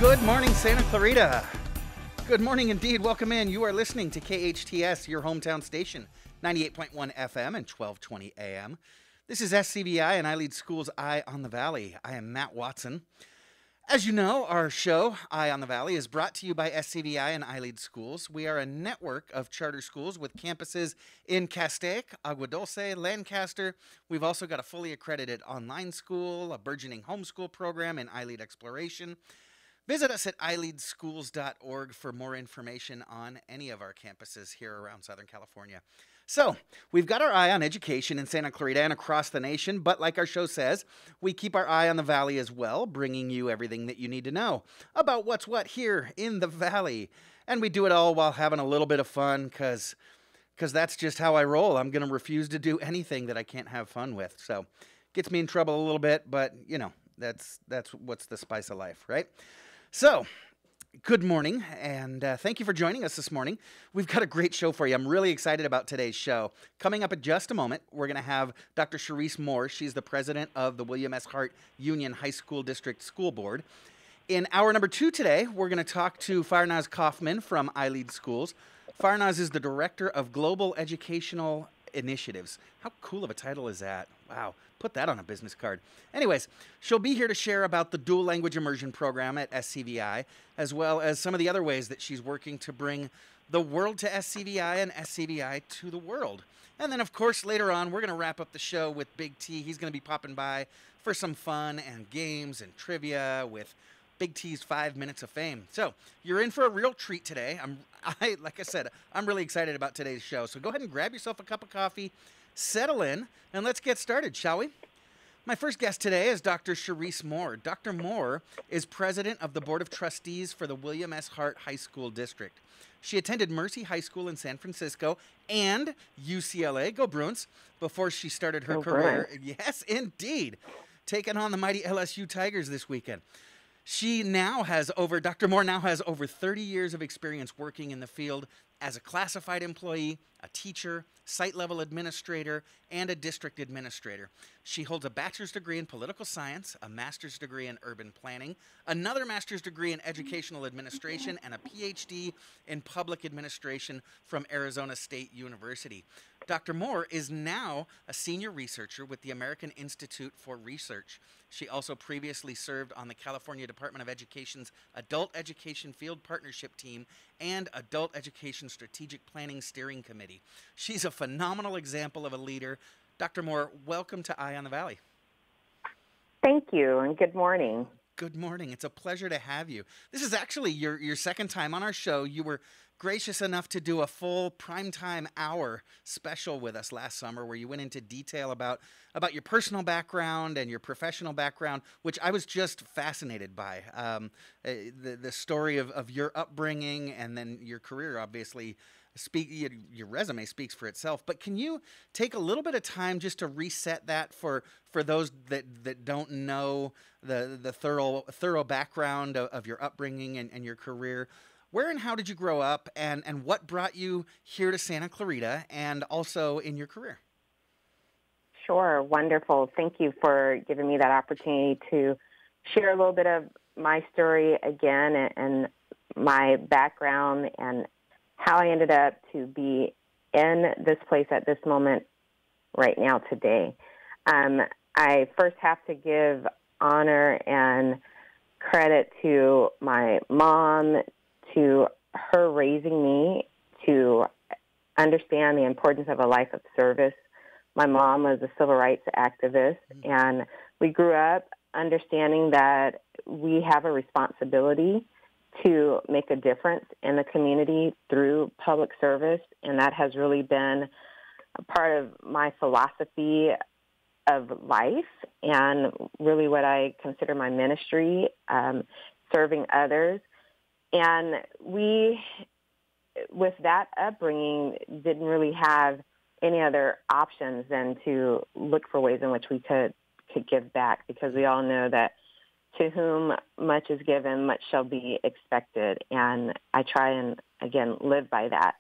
Good morning, Santa Clarita. Good morning indeed. Welcome in. You are listening to KHTS, your hometown station, 98.1 FM and 1220 AM. This is SCVI, and I lead Schools Eye on the Valley. I am Matt Watson. As you know, our show, Eye on the Valley, is brought to you by SCVI and I Lead Schools. We are a network of charter schools with campuses in Castaic, Agua Dulce, Lancaster. We've also got a fully accredited online school, a burgeoning homeschool program, and I Lead Exploration. Visit us at ileadschools.org for more information on any of our campuses here around Southern California. So, we've got our eye on education in Santa Clarita and across the nation, but like our show says, we keep our eye on the Valley as well, bringing you everything that you need to know about what's what here in the Valley. And we do it all while having a little bit of fun, because that's just how I roll. I'm going to refuse to do anything that I can't have fun with. So, gets me in trouble a little bit, but, you know, that's what's the spice of life, right? So, good morning, and thank you for joining us this morning. We've got a great show for you. I'm really excited about today's show. Coming up in just a moment, we're going to have Dr. Charisse Moore. She's the president of the William S. Hart Union High School District School Board. In hour number 2 today, we're going to talk to Farnaz Kaufman from I Lead Schools. Farnaz is the director of Global Educational Initiatives. How cool of a title is that? Wow. Put that on a business card. Anyways, she'll be here to share about the dual language immersion program at SCVI, as well as some of the other ways that she's working to bring the world to SCVI and SCVI to the world. And then, of course, later on, we're going to wrap up the show with Big T. He's going to be popping by for some fun and games and trivia with Big T's 5 Minutes of Fame. So you're in for a real treat today. Like I said, I'm really excited about today's show. So go ahead and grab yourself a cup of coffee, settle in, and let's get started, shall we? My first guest today is Dr. Charisse Moore. Dr. Moore is president of the Board of Trustees for the William S. Hart High School District. She attended Mercy High School in San Francisco and UCLA, go Bruins, before she started her career. Yes, indeed. Taking on the mighty LSU Tigers this weekend. Dr. Moore now has over 30 years of experience working in the field as a classified employee, a teacher, site-level administrator, and a district administrator. She holds a bachelor's degree in political science, a master's degree in urban planning, another master's degree in educational administration, and a PhD in public administration from Arizona State University. Dr. Moore is now a senior researcher with the American Institute for Research. She also previously served on the California Department of Education's Adult Education Field Partnership Team and Adult Education Strategic Planning Steering Committee. She's a phenomenal example of a leader. Dr. Moore, welcome to Eye on the Valley. Thank you, and good morning. Good morning. It's a pleasure to have you. This is actually your second time on our show. You were gracious enough to do a full primetime hour special with us last summer where you went into detail about your personal background and your professional background, which I was just fascinated by. The story of your upbringing and then your career, obviously, your resume speaks for itself. But can you take a little bit of time just to reset that for those that don't know the thorough background of your upbringing and your career? Where and how did you grow up, and what brought you here to Santa Clarita and also in your career? Sure. Wonderful. Thank you for giving me that opportunity to share a little bit of my story again and my background and how I ended up to be in this place at this moment right now today. I first have to give honor and credit to my mom, to her raising me to understand the importance of a life of service. My mom was a civil rights activist, and we grew up understanding that we have a responsibility to make a difference in the community through public service, and that has really been a part of my philosophy of life and really what I consider my ministry, serving others. And we, with that upbringing, didn't really have any other options than to look for ways in which we could give back, because we all know that to whom much is given, much shall be expected. And I try and, again, live by that.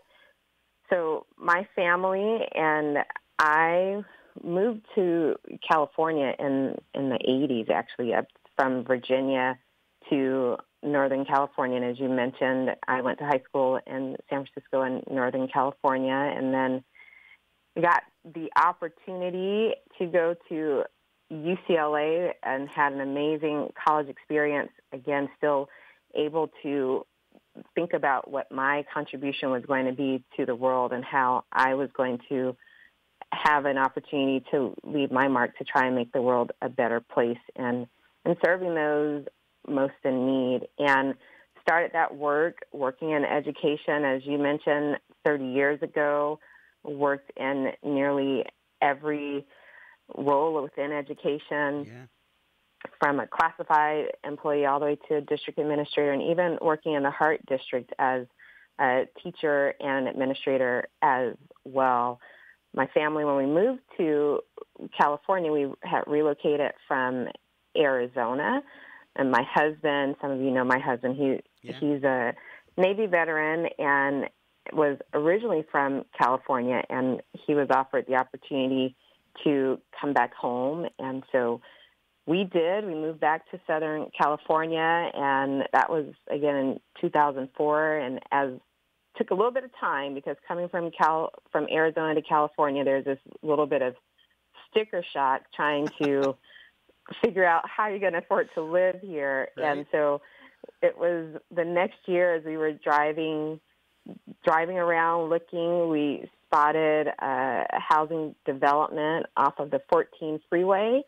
So my family and I moved to California in the 80s, actually, up from Virginia to Northern California. And as you mentioned, I went to high school in San Francisco and Northern California, and then got the opportunity to go to UCLA and had an amazing college experience. Again, still able to think about what my contribution was going to be to the world and how I was going to have an opportunity to leave my mark to try and make the world a better place and serving those most in need. And started that working in education, as you mentioned, 30 years ago, worked in nearly every role within education, from a classified employee all the way to a district administrator, and even working in the Hart District as a teacher and an administrator as well. My family, when we moved to California, we had relocated from Arizona. And my husband, some of you know my husband, he's a Navy veteran and was originally from California, and he was offered the opportunity to come back home. And so we did. We moved back to Southern California, and that was, again, in 2004. And took a little bit of time because coming from Arizona to California, there's this little bit of sticker shock trying to figure out how you're going to afford to live here. Right. And so it was the next year as we were driving around looking, we spotted a housing development off of the 14 freeway,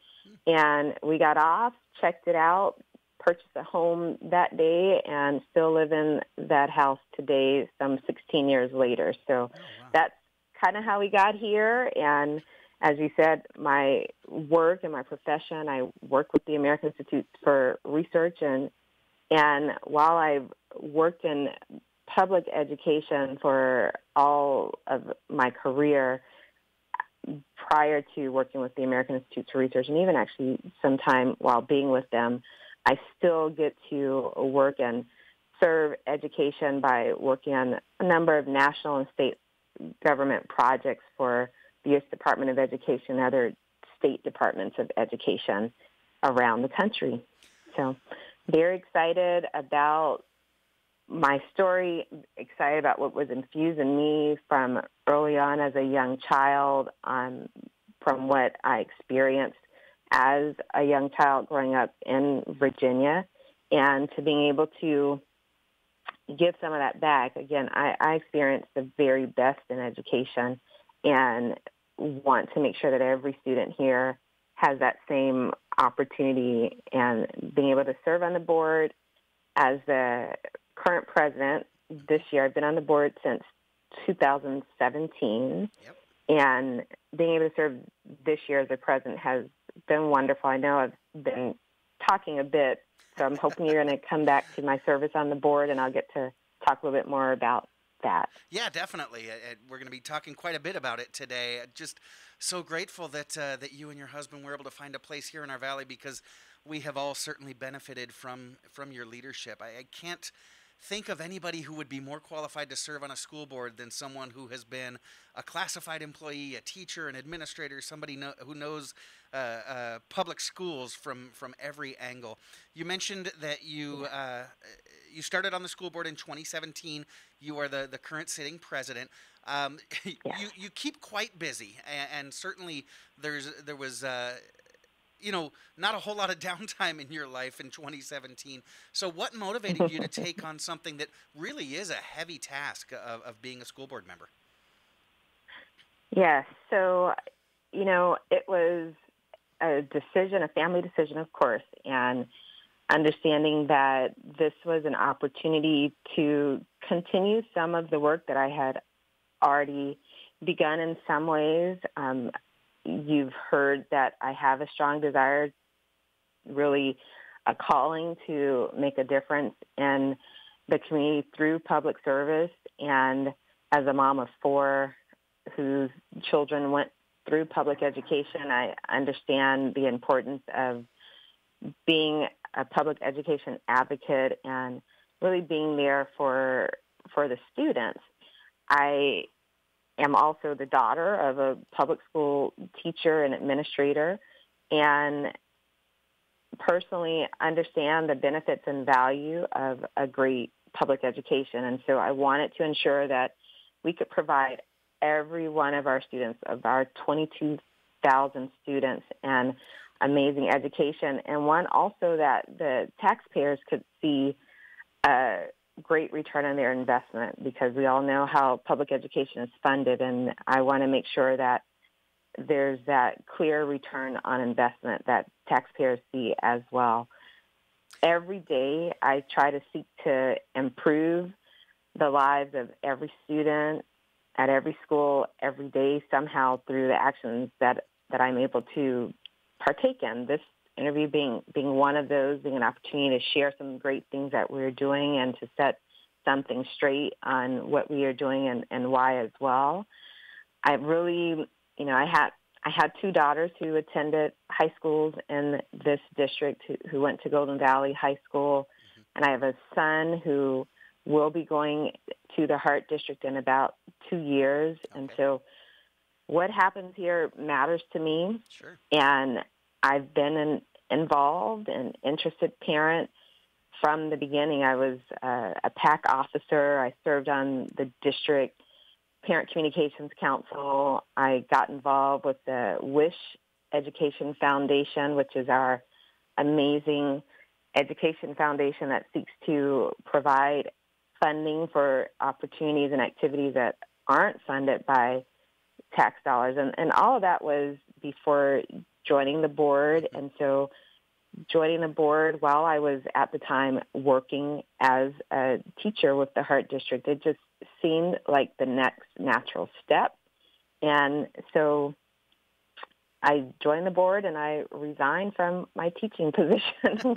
and we got off, checked it out, purchased a home that day, and still live in that house today, some 16 years later. So that's kind of how we got here. And as you said, my work and my profession, I work with the American Institute for Research, and while I've worked in public education for all of my career, prior to working with the American Institute for Research, and even actually sometime while being with them, I still get to work and serve education by working on a number of national and state government projects for the U.S. Department of Education and other state departments of education around the country. So very excited about my story, excited about what was infused in me from early on as a young child, from what I experienced as a young child growing up in Virginia, and to being able to give some of that back. Again, I experienced the very best in education and want to make sure that every student here has that same opportunity, and being able to serve on the board as the current president this year. I've been on the board since 2017, and being able to serve this year as the president has been wonderful. I know I've been talking a bit, so I'm hoping you're going to come back to my service on the board, and I'll get to talk a little bit more about that. Yeah, definitely. We're going to be talking quite a bit about it today. Just so grateful that you and your husband were able to find a place here in our valley, because we have all certainly benefited from your leadership. I can't think of anybody who would be more qualified to serve on a school board than someone who has been a classified employee, a teacher, an administrator, somebody who knows public schools from every angle. You mentioned that you started on the school board in 2017. You are the current sitting president. You keep quite busy, and certainly there was not a whole lot of downtime in your life in 2017. So what motivated you to take on something that really is a heavy task of being a school board member? Yes. So, it was a family decision, of course, and understanding that this was an opportunity to continue some of the work that I had already begun in some ways. You've heard that I have a strong desire, really a calling to make a difference in the community through public service. And as a mom of 4 whose children went through public education, I understand the importance of being a public education advocate and really being there for the students. I am also the daughter of a public school teacher and administrator, and personally understand the benefits and value of a great public education. And so I wanted to ensure that we could provide every one of our students, of our 22,000 students, an amazing education, and one also that the taxpayers could see a great return on their investment, because we all know how public education is funded, and I want to make sure that there's that clear return on investment that taxpayers see as well. Every day I try to seek to improve the lives of every student at every school every day somehow through the actions that I'm able to partake in. This interview being one of those, being an opportunity to share some great things that we're doing and to set something straight on what we are doing and why as well. I really, I had two daughters who attended high schools in this district who went to Golden Valley High School, and I have a son who will be going to the Hart District in about 2 years. Okay. And so what happens here matters to me. Sure. And I've been an involved and interested parent from the beginning. I was a PAC officer. I served on the district Parent Communications Council. I got involved with the WISH Education Foundation, which is our amazing education foundation that seeks to provide funding for opportunities and activities that aren't funded by tax dollars. And all of that was before joining the board. And so joining the board while I was at the time working as a teacher with the Hart District, it just seemed like the next natural step. And so I joined the board and I resigned from my teaching position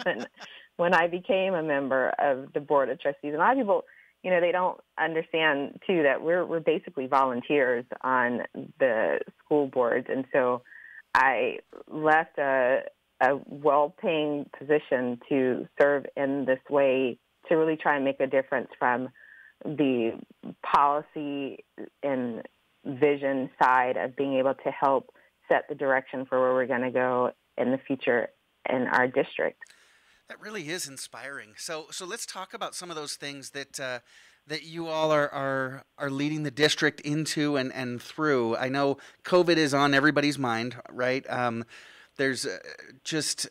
when I became a member of the Board of Trustees. And a lot of people, they don't understand, too, that we're basically volunteers on the school boards. And so I left a well-paying position to serve in this way to really try and make a difference from the policy and vision side of being able to help set the direction for where we're going to go in the future in our district. That really is inspiring. So let's talk about some of those things that you all are leading the district into and through. I know COVID is on everybody's mind, right? There's just,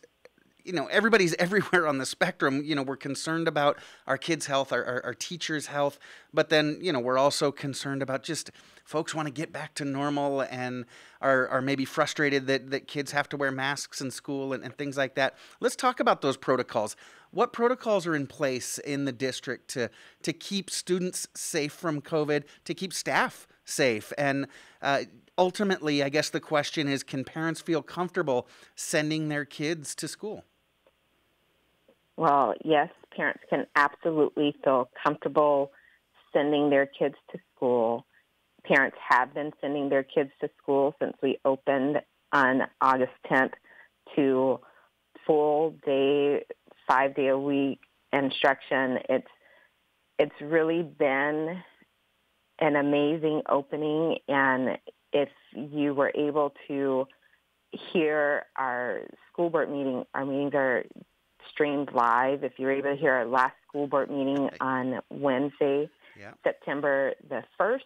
everybody's everywhere on the spectrum. We're concerned about our kids' health, our teachers' health, but then, we're also concerned about just folks want to get back to normal and are maybe frustrated that kids have to wear masks in school and things like that. Let's talk about those protocols. What protocols are in place in the district to keep students safe from COVID, to keep staff safe? And ultimately, I guess the question is, can parents feel comfortable sending their kids to school? Well, yes, parents can absolutely feel comfortable sending their kids to school. Parents have been sending their kids to school since we opened on August 10th to full day, 5-day-a-week instruction. It's really been an amazing opening, and if you were able to hear our school board meeting, our meetings are streamed live. If you were able to hear our last school board meeting on Wednesday, September the 1st,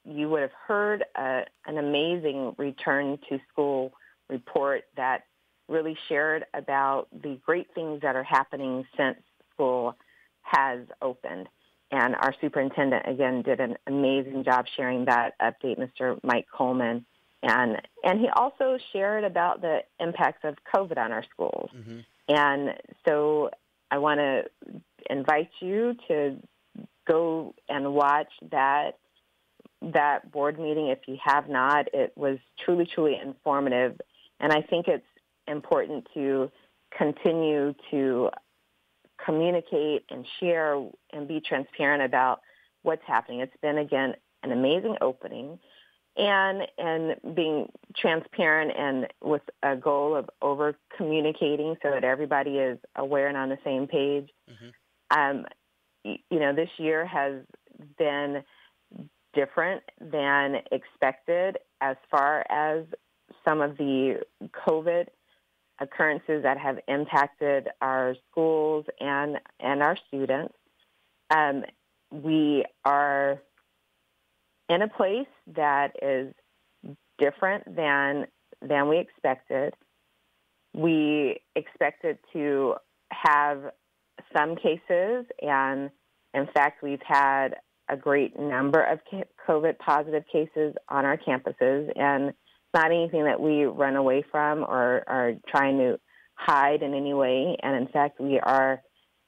you would have heard an amazing return to school report that really shared about the great things that are happening since school has opened. And our superintendent, again, did an amazing job sharing that update, Mr. Mike Coleman. And he also shared about the impacts of COVID on our schools. Mm-hmm. And so I want to invite you to go and watch that board meeting if you have not. It was truly, truly informative. And I think it's important to continue to communicate and share and be transparent about what's happening. It's been, again, an amazing opening, and being transparent and with a goal of over-communicating so that everybody is aware and on the same page. Mm-hmm. This year has been different than expected as far as some of the COVID occurrences that have impacted our schools and our students. We are in a place that is different than we expected. We expected to have some cases, and in fact, we've had a great number of COVID-positive cases on our campuses, and it's not anything that we run away from or are trying to hide in any way. And in fact, we are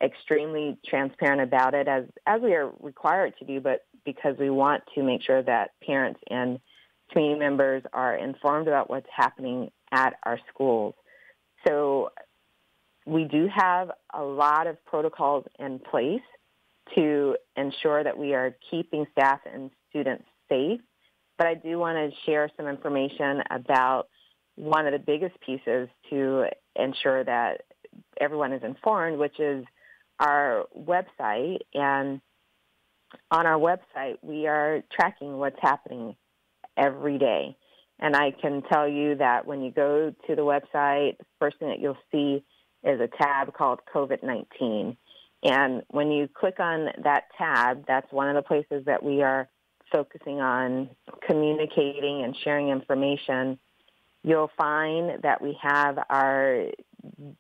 extremely transparent about it, as we are required to do, but because we want to make sure that parents and community members are informed about what's happening at our schools. So we do have a lot of protocols in place to ensure that we are keeping staff and students safe. But I do want to share some information about one of the biggest pieces to ensure that everyone is informed, which is our website. And on our website, we are tracking what's happening every day. And I can tell you that when you go to the website, the first thing that you'll see is a tab called COVID-19. And when you click on that tab, that's one of the places that we are focusing on communicating and sharing information. You'll find that we have our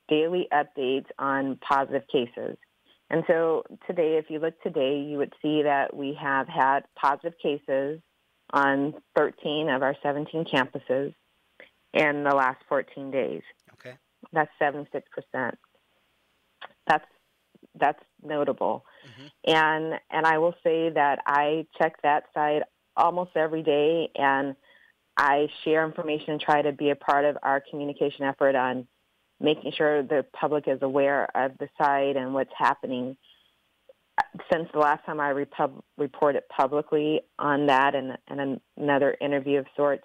daily updates on positive cases. And so today, if you look today, you would see that we have had positive cases on 13 of our 17 campuses in the last 14 days. Okay. That's 76%. That's notable. Mm-hmm. And I will say that I check that site almost every day, and I share information, try to be a part of our communication effort on making sure the public is aware of the site and what's happening. Since the last time I reported publicly on that and another interview of sorts,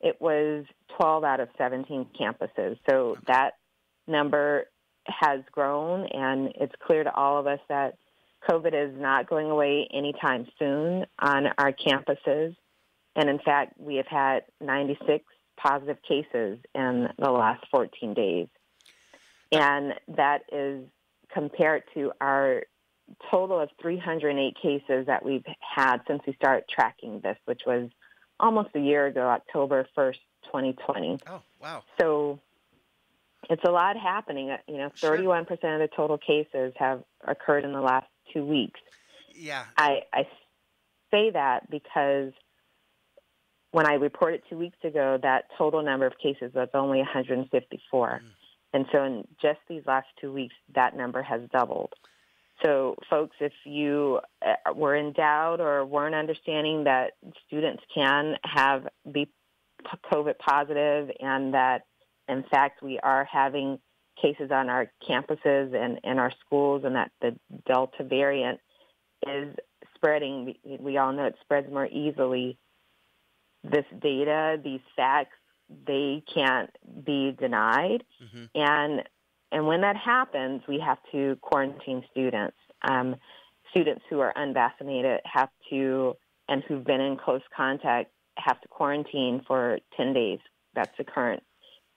it was 12 out of 17 campuses. So that number has grown, and it's clear to all of us that COVID is not going away anytime soon on our campuses. And in fact, we have had 96 positive cases in the last 14 days. And that is compared to our total of 308 cases that we've had since we started tracking this, which was almost a year ago, October 1st, 2020. Oh, wow. So it's a lot happening. 31% of the total cases have occurred in the last 2 weeks. Yeah. I say that because when I reported 2 weeks ago, that total number of cases was only 154. And so in just these last 2 weeks, that number has doubled. So, folks, if you were in doubt or weren't understanding that students can be COVID positive and that, in fact, we are having cases on our campuses and in our schools and that the Delta variant is spreading, we all know it spreads more easily. This data, these facts, they can't be denied. Mm-hmm. And when that happens, we have to quarantine students. Students who are unvaccinated and who've been in close contact have to quarantine for 10 days. That's the current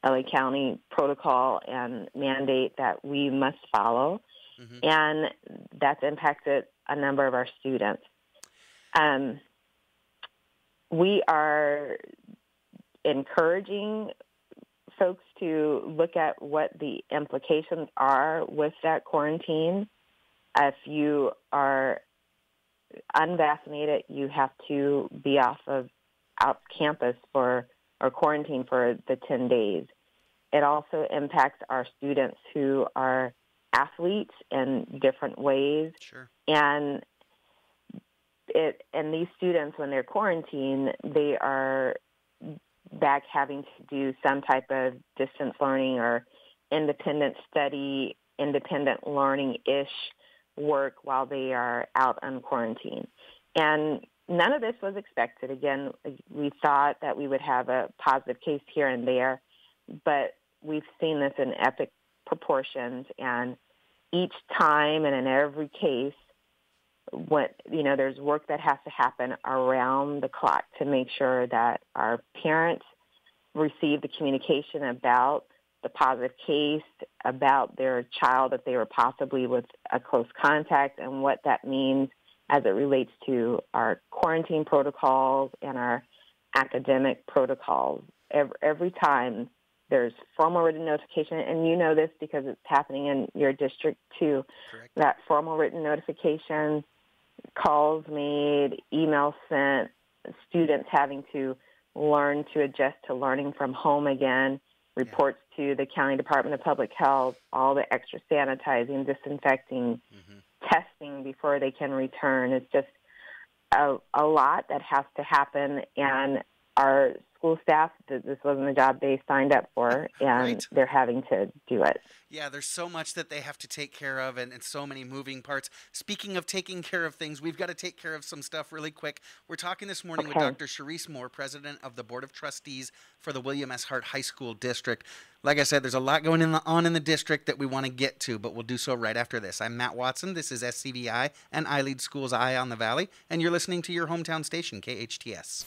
LA County protocol and mandate that we must follow. Mm-hmm. And that's impacted a number of our students. We are encouraging folks to look at what the implications are with that quarantine. If you are unvaccinated, you have to be off campus or quarantine for the 10 days. It also impacts our students who are athletes in different ways. Sure. And these students, when they're quarantined, they are back having to do some type of distance learning or independent study, independent learning-ish work while they are out on quarantine. And none of this was expected. Again, we thought that we would have a positive case here and there, but we've seen this in epic proportions. And each time and in every case, there's work that has to happen around the clock to make sure that our parents receive the communication about the positive case about their child if they were possibly with a close contact, and what that means as it relates to our quarantine protocols and our academic protocols. Every time there's formal written notification, and you know this because it's happening in your district too. Correct. That formal written notification, calls made, emails sent, students having to learn to adjust to learning from home again, reports to the County Department of Public Health, all the extra sanitizing, disinfecting, testing before they can return. It's just a lot that has to happen, and our school staff, this wasn't a job they signed up for, and they're having to do it. Yeah, there's so much that they have to take care of, and so many moving parts. Speaking of taking care of things, we've got to take care of some stuff really quick. We're talking this morning with Dr. Charisse Moore, president of the Board of Trustees for the William S. Hart High School District. Like I said, there's a lot going on in the district that we want to get to, but we'll do so right after this. I'm Matt Watson. This is SCVI, and I lead Schools Eye on the Valley, and you're listening to your hometown station, KHTS.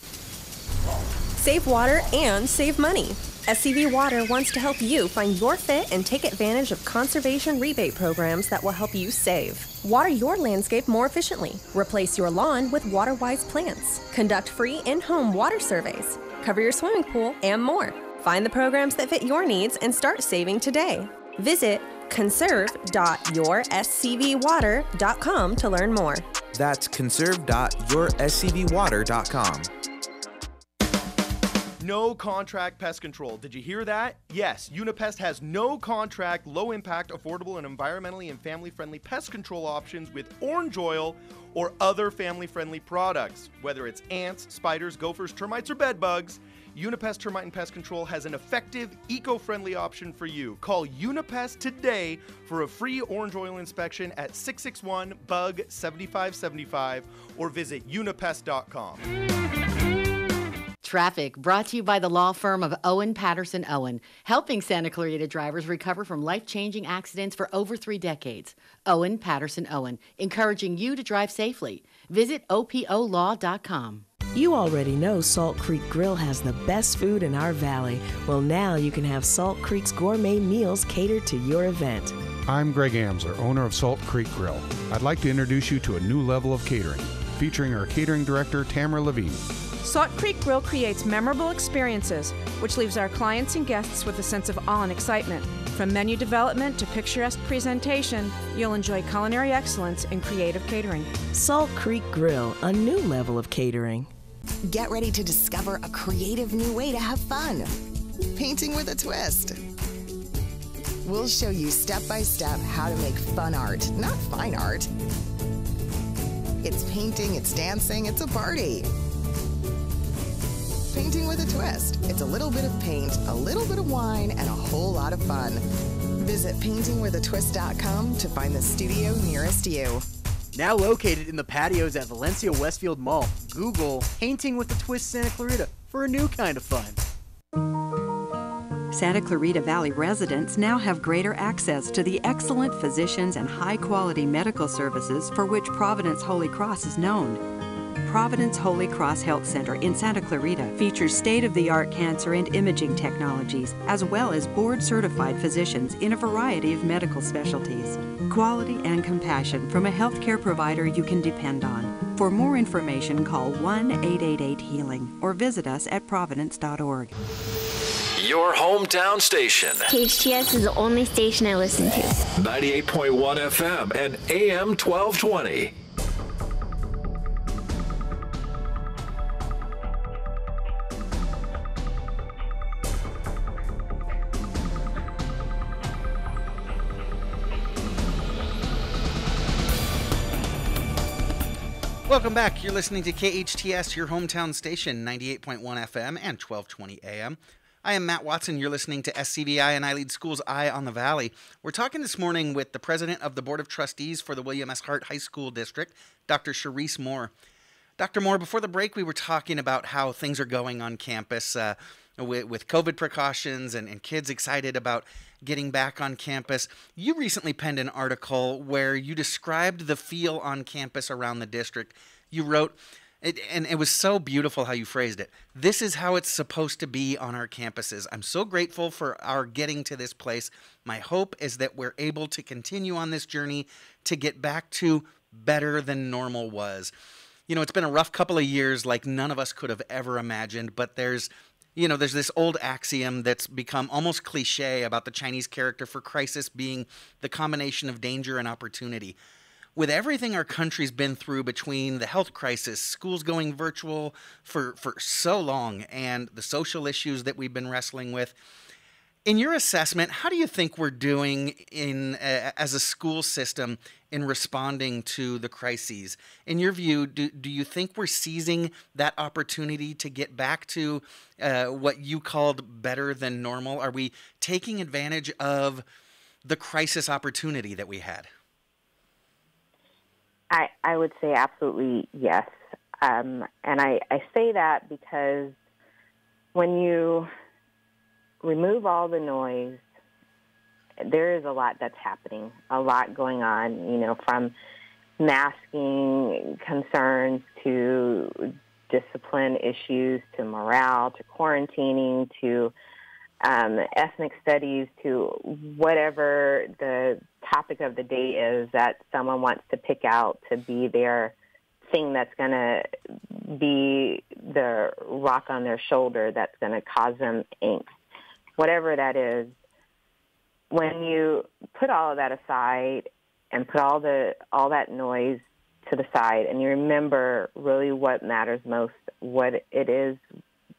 Save water and save money. SCV Water wants to help you find your fit and take advantage of conservation rebate programs that will help you save. Water your landscape more efficiently. Replace your lawn with water-wise plants. Conduct free in-home water surveys. Cover your swimming pool and more. Find the programs that fit your needs and start saving today. Visit conserve.yourscvwater.com to learn more. That's conserve.yourscvwater.com. No contract pest control. Did you hear that? Yes, Unipest has no contract, low impact, affordable, and environmentally and family friendly pest control options with orange oil or other family friendly products. Whether it's ants, spiders, gophers, termites, or bed bugs, Unipest Termite and Pest Control has an effective, eco-friendly option for you. Call Unipest today for a free orange oil inspection at 661-BUG-7575 or visit unipest.com. Traffic brought to you by the law firm of Owen Patterson Owen, helping Santa Clarita drivers recover from life-changing accidents for over 3 decades. Owen Patterson Owen, encouraging you to drive safely. Visit opolaw.com. You already know Salt Creek Grill has the best food in our valley. Well, now you can have Salt Creek's gourmet meals catered to your event. I'm Greg Amsler, owner of Salt Creek Grill. I'd like to introduce you to a new level of catering, featuring our catering director, Tamara Levine. Salt Creek Grill creates memorable experiences, which leaves our clients and guests with a sense of awe and excitement. From menu development to picturesque presentation, you'll enjoy culinary excellence and creative catering. Salt Creek Grill, a new level of catering. Get ready to discover a creative new way to have fun. Painting with a twist. We'll show you step by step how to make fun art, not fine art. It's painting, it's dancing, it's a party. Painting with a twist. It's a little bit of paint, a little bit of wine, and a whole lot of fun. Visit paintingwithatwist.com to find the studio nearest you. Now located in the patios at Valencia Westfield Mall, Google Painting with a Twist Santa Clarita for a new kind of fun. Santa Clarita Valley residents now have greater access to the excellent physicians and high-quality medical services for which Providence Holy Cross is known. Providence Holy Cross Health Center in Santa Clarita features state-of-the-art cancer and imaging technologies, as well as board-certified physicians in a variety of medical specialties. Quality and compassion from a healthcare provider you can depend on. For more information, call 1-888-HEALING or visit us at providence.org. Your hometown station. KHTS is the only station I listen to. 98.1 FM and AM 1220. Welcome back. You're listening to KHTS, your hometown station, 98.1 FM and 1220 AM. I am Matt Watson. You're listening to SCVI, and I lead Schools Eye on the Valley. We're talking this morning with the president of the Board of Trustees for the William S. Hart High School District, Dr. Charisse Moore. Dr. Moore, before the break, we were talking about how things are going on campus with COVID precautions and kids excited about getting back on campus. You recently penned an article where you described the feel on campus around the district. You wrote, And it was so beautiful how you phrased it. This is how it's supposed to be on our campuses. I'm so grateful for our getting to this place. My hope is that we're able to continue on this journey to get back to better than normal was. You know, it's been a rough couple of years like none of us could have ever imagined, but there's this old axiom that's become almost cliche about the Chinese character for crisis being the combination of danger and opportunity. With everything our country's been through between the health crisis, schools going virtual for so long, and the social issues that we've been wrestling with, in your assessment, how do you think we're doing as a school system in responding to the crises? In your view, do you think we're seizing that opportunity to get back to what you called better than normal? Are we taking advantage of the crisis opportunity that we had? I would say absolutely yes. And I say that because when you remove all the noise, there is a lot that's happening, a lot going on, from masking concerns to discipline issues to morale to quarantining to ethnic studies to whatever the topic of the day is that someone wants to pick out to be their thing that's going to be the rock on their shoulder that's going to cause them angst. Whatever that is, when you put all of that aside and put all that noise to the side and you remember really what matters most, what it is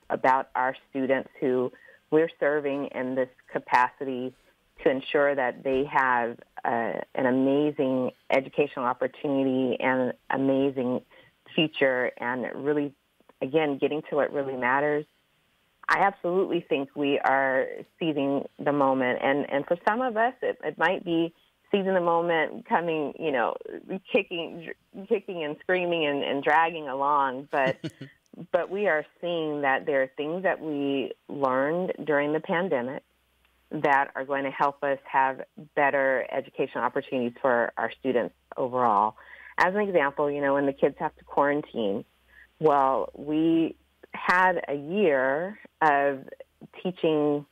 about our students who we're serving in this capacity to ensure that they have an amazing educational opportunity and amazing future and really, again, getting to what really matters. I absolutely think we are seizing the moment. And for some of us, it might be seizing the moment, coming, kicking and screaming and dragging along. But we are seeing that there are things that we learned during the pandemic that are going to help us have better educational opportunities for our students overall. As an example, when the kids have to quarantine, well, we had a year of teaching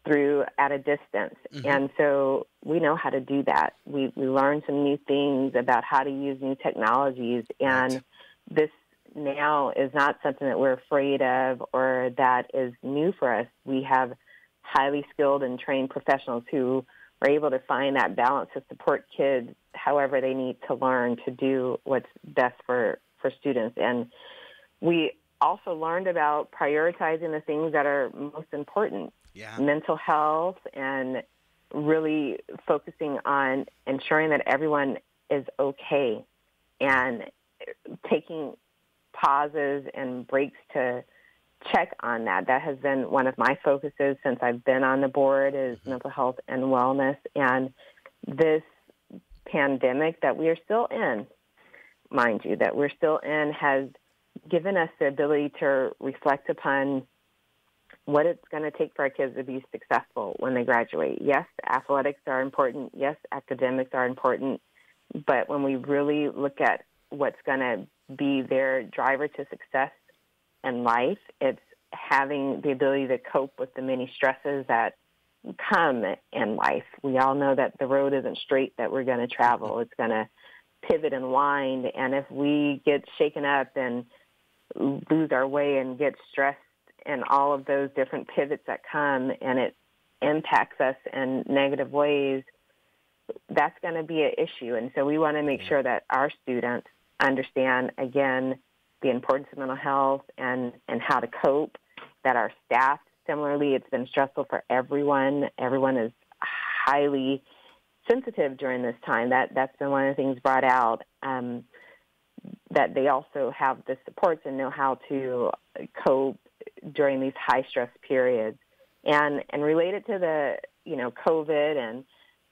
through at a distance. Mm-hmm. And so we know how to do that. We learned some new things about how to use new technologies. And right. This now is not something that we're afraid of or that is new for us. We have highly skilled and trained professionals who are able to find that balance to support kids however they need to learn to do what's best for students. And we also learned about prioritizing the things that are most important, mental health, and really focusing on ensuring that everyone is okay and taking pauses and breaks to check on that. That has been one of my focuses since I've been on the board is mental health and wellness. And this pandemic that we are still in, mind you, that we're still in has given us the ability to reflect upon what it's going to take for our kids to be successful when they graduate. Yes, athletics are important. Yes, academics are important. But when we really look at what's going to be their driver to success in life, it's having the ability to cope with the many stresses that come in life. We all know that the road isn't straight that we're going to travel. It's going to pivot and wind. And if we get shaken up and lose our way and get stressed in all of those different pivots that come and it impacts us in negative ways, that's going to be an issue. And so we want to make sure that our students understand, again, the importance of mental health and how to cope, that our staff, similarly, it's been stressful for everyone. Everyone is highly sensitive during this time. That's been one of the things brought out, that they also have the supports and know how to cope during these high-stress periods. And related to the, COVID and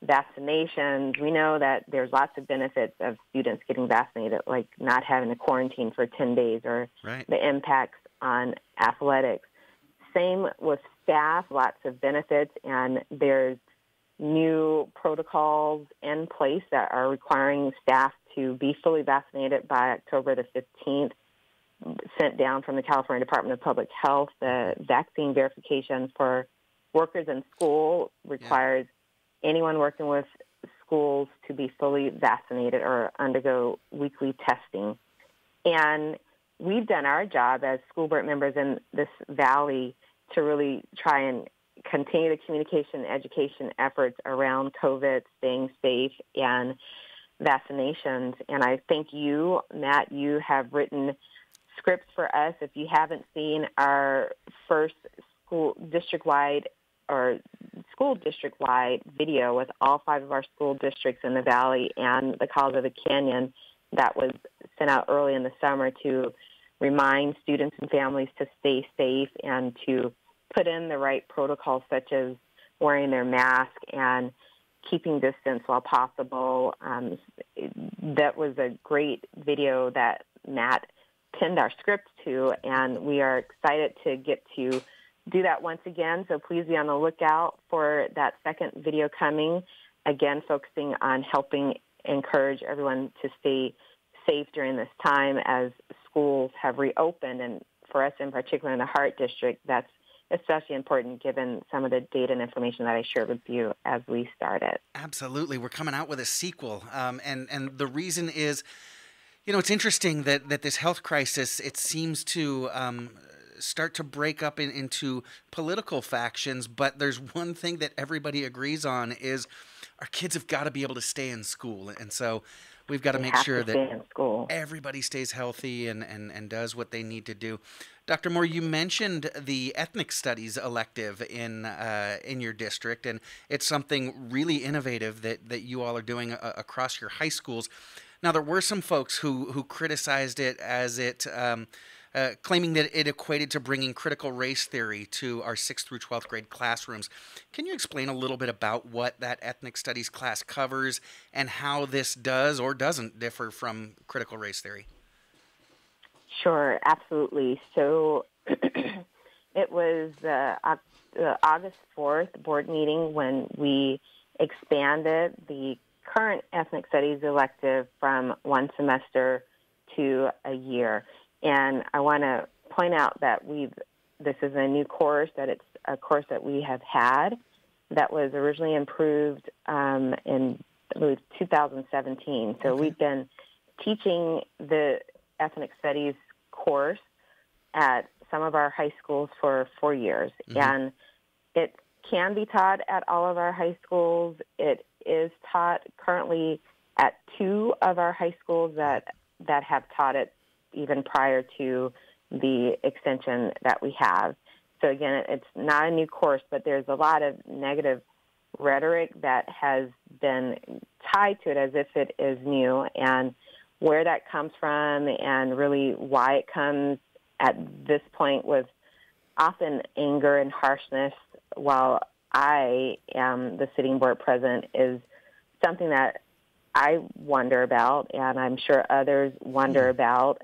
vaccinations, we know that there's lots of benefits of students getting vaccinated, like not having to quarantine for 10 days or right. The impacts on athletics. Same with staff, lots of benefits, and there's new protocols in place that are requiring staff to be fully vaccinated by October the 15th. sent down from the California Department of Public Health. The vaccine verification for workers in school requires anyone working with schools to be fully vaccinated or undergo weekly testing. And we've done our job as school board members in this valley to really try and continue the communication and education efforts around COVID, staying safe, and vaccinations. And I thank you, Matt. You have written scripts for us. If you haven't seen our first school district-wide video with all 5 of our school districts in the Valley and the College of the Canyon, that was sent out early in the summer to remind students and families to stay safe and to put in the right protocols, such as wearing their mask and keeping distance while possible. That was a great video that Matt pinned our script to, and we are excited to get to do that once again. So please be on the lookout for that second video coming, again focusing on helping encourage everyone to stay safe during this time as schools have reopened. And for us in particular in the Hart District, that's especially important given some of the data and information that I shared with you as we started. Absolutely. We're coming out with a sequel. And the reason is, it's interesting that this health crisis, it seems to start to break up into political factions, but there's one thing that everybody agrees on is our kids have got to be able to stay in school. And so we've got to make sure that everybody stays healthy and does what they need to do. Dr. Moore, you mentioned the ethnic studies elective in your district, and it's something really innovative that you all are doing across your high schools. Now, there were some folks who criticized it as it claiming that it equated to bringing critical race theory to our 6th through 12th grade classrooms. Can you explain a little bit about what that ethnic studies class covers and how this does or doesn't differ from critical race theory? Sure, absolutely. So it was the August 4th board meeting when we expanded the current ethnic studies elective from 1 semester to a year. And I want to point out that this is a new course, that it's a course that we have had that was originally improved in 2017. So we've been teaching the ethnic studies course at some of our high schools for 4 years. Mm-hmm. And it can be taught at all of our high schools. It is taught currently at 2 of our high schools that have taught it even prior to the extension that we have. So again, it's not a new course, but there's a lot of negative rhetoric that has been tied to it as if it is new, and where that comes from and really why it comes at this point with often anger and harshness while I am the sitting board president is something that I wonder about, and I'm sure others wonder about,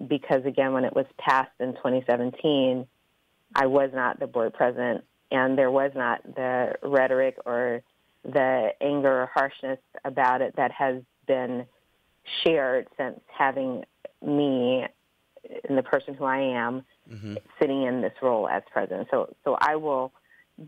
because, again, when it was passed in 2017, I was not the board president, and there was not the rhetoric or the anger or harshness about it that has been shared since having me and the person who I am sitting in this role as president. So I will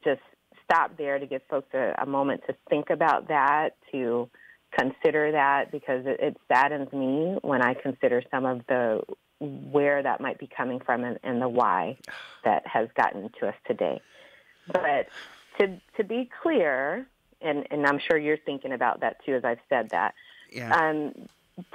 just stop there to give folks a moment to think about that, to consider that, because it saddens me when I consider some of the where that might be coming from and the why that has gotten to us today. But to be clear, and I'm sure you're thinking about that too as I've said that,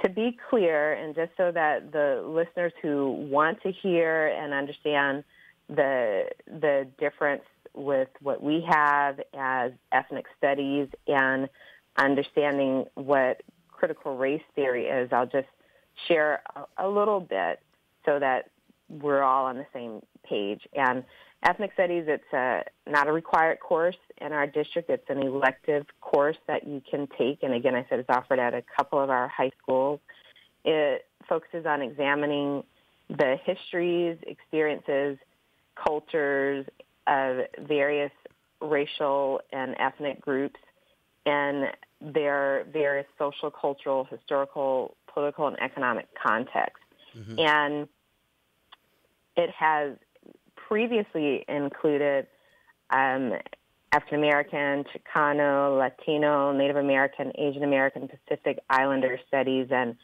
to be clear, and just so that the listeners who want to hear and understand the difference with what we have as ethnic studies and understanding what critical race theory is, I'll just share a little bit so that we're all on the same page. And ethnic studies, it's not a required course in our district. It's an elective course that you can take. And again, I said it's offered at a couple of our high schools. It focuses on examining the histories, experiences, cultures of various racial and ethnic groups and their various social, cultural, historical, political, and economic contexts. Mm-hmm. And it has previously included African American, Chicano, Latino, Native American, Asian American, Pacific Islander studies, and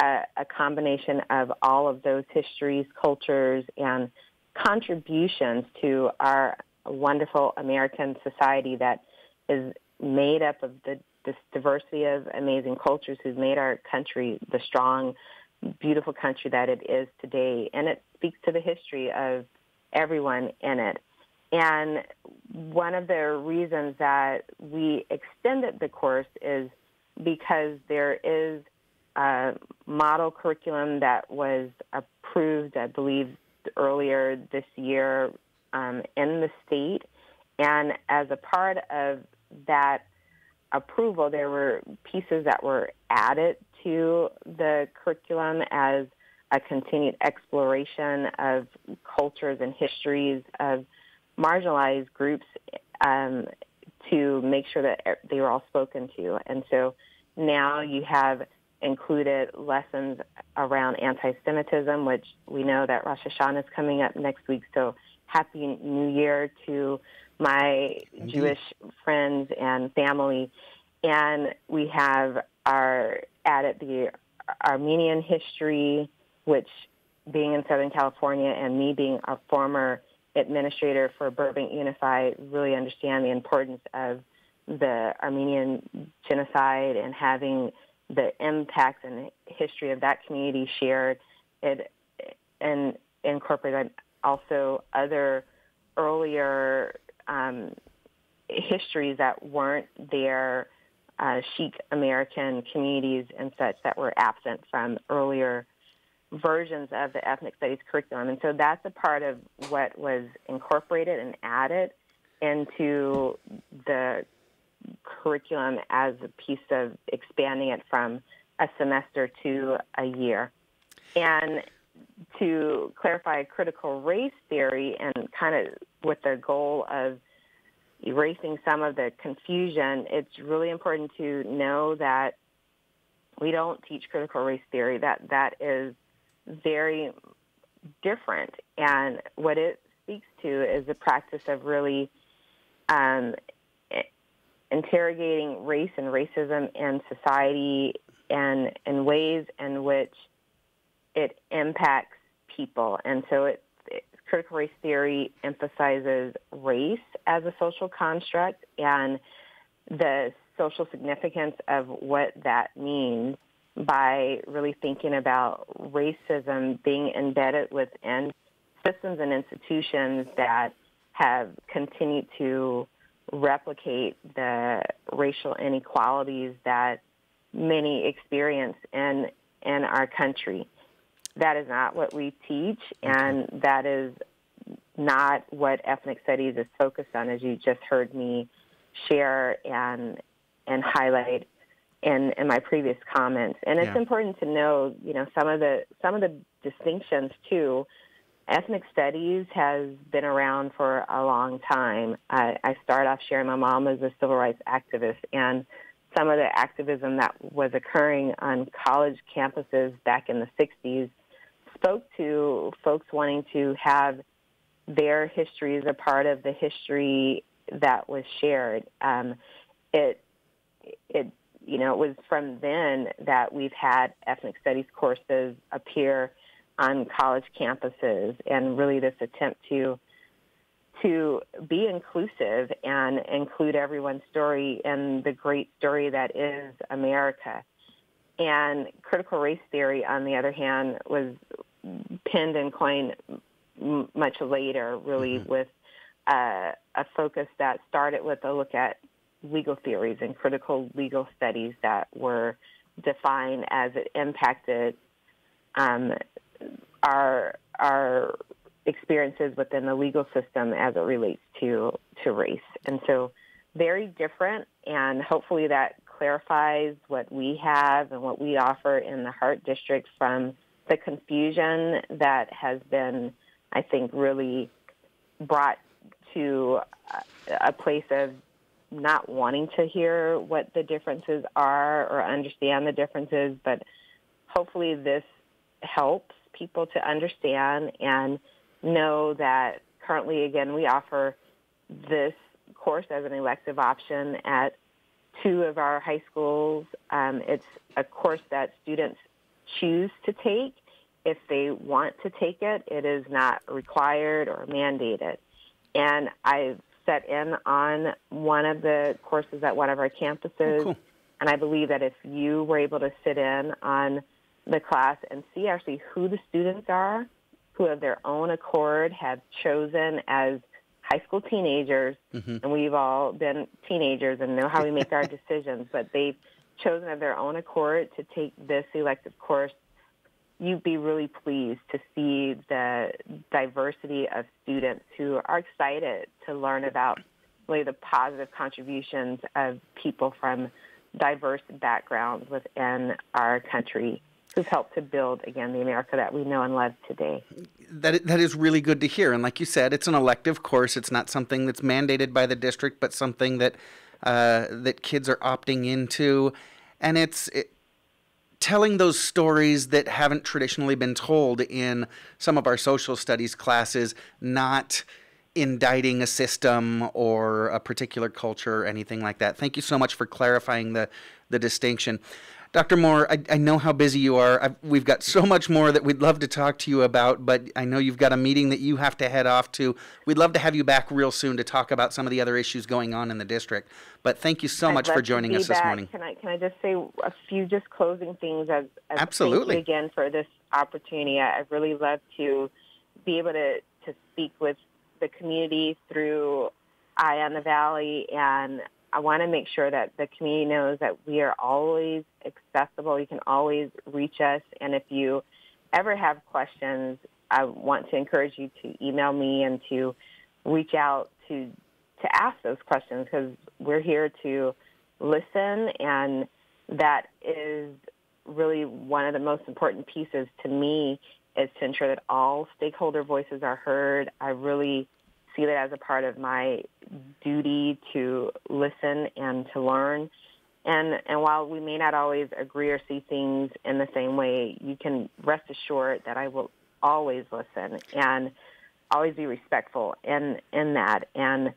a combination of all of those histories, cultures, and contributions to our wonderful American society that is made up of this diversity of amazing cultures who's made our country the strong, beautiful country that it is today. And it speaks to the history of everyone in it. And one of the reasons that we extended the course is because there is a model curriculum that was approved, I believe, earlier this year in the state. And as a part of that approval, there were pieces that were added to the curriculum as a continued exploration of cultures and histories of marginalized groups to make sure that they were all spoken to. And so now you have included lessons around anti-Semitism, which we know that Rosh Hashanah is coming up next week. So Happy New Year to my Jewish friends and family. And we have added the Armenian history, which, being in Southern California and me being a former administrator for Burbank Unified, really understand the importance of the Armenian genocide and having the impacts and history of that community shared. It and incorporated also other earlier histories that weren't there, Sikh American communities and such that were absent from earlier versions of the ethnic studies curriculum. And so that's a part of what was incorporated and added into the curriculum as a piece of expanding it from a semester to a year. And to clarify critical race theory and kind of with the goal of erasing some of the confusion, it's really important to know that we don't teach critical race theory. That is very different. And what it speaks to is the practice of really interrogating race and racism in society and in ways in which it impacts people. And so critical race theory emphasizes race as a social construct and the social significance of what that means by really thinking about racism being embedded within systems and institutions that have continued to replicate the racial inequalities that many experience in our country. That is not what we teach, and that is not what ethnic studies is focused on, as you just heard me share and highlight in my previous comments. And it's important to know, some of the distinctions too. Ethnic studies has been around for a long time. I started off sharing my mom as a civil rights activist, and some of the activism that was occurring on college campuses back in the 60s spoke to folks wanting to have their history as a part of the history that was shared. It was from then that we've had ethnic studies courses appear on college campuses, and really this attempt to be inclusive and include everyone's story in the great story that is America. And critical race theory, on the other hand, was penned and coined much later, really, with a focus that started with a look at legal theories and critical legal studies that were defined as it impacted our experiences within the legal system as it relates to race. And so very different, and hopefully that clarifies what we have and what we offer in the Hart District from the confusion that has been, I think, really brought to a place of not wanting to hear what the differences are or understand the differences, but hopefully this helps people to understand and know that currently, again, we offer this course as an elective option at 2 of our high schools. It's a course that students choose to take if they want to take it. It is not required or mandated. And I've set in on one of the courses at one of our campuses. Oh, cool. And I believe that if you were able to sit in on the class and see actually who the students are, who of their own accord have chosen as high school teenagers, and we've all been teenagers and know how we make our decisions, but they've chosen of their own accord to take this elective course, you'd be really pleased to see the diversity of students who are excited to learn about really the positive contributions of people from diverse backgrounds within our country who've helped to build, again, the America that we know and love today. That is really good to hear. And like you said, it's an elective course. It's not something that's mandated by the district, but something that that kids are opting into. And it's telling those stories that haven't traditionally been told in some of our social studies classes, not indicting a system or a particular culture or anything like that. Thank you so much for clarifying the distinction. Dr. Moore, I know how busy you are. We've got so much more that we'd love to talk to you about, but I know you've got a meeting that you have to head off to. We'd love to have you back real soon to talk about some of the other issues going on in the district. But thank you so much for joining us this morning. Can I just say a few just closing things as Absolutely. Thank you again for this opportunity. I really love to be able to speak with the community through Eye on the Valley, and I want to make sure that the community knows that we are always accessible. You can always reach us. And if you ever have questions, I want to encourage you to email me and to reach out to ask those questions, because we're here to listen. And that is really one of the most important pieces to me, is to ensure that all stakeholder voices are heard. I really see that as a part of my duty to listen and to learn. And while we may not always agree or see things in the same way, you can rest assured that I will always listen and always be respectful in that, and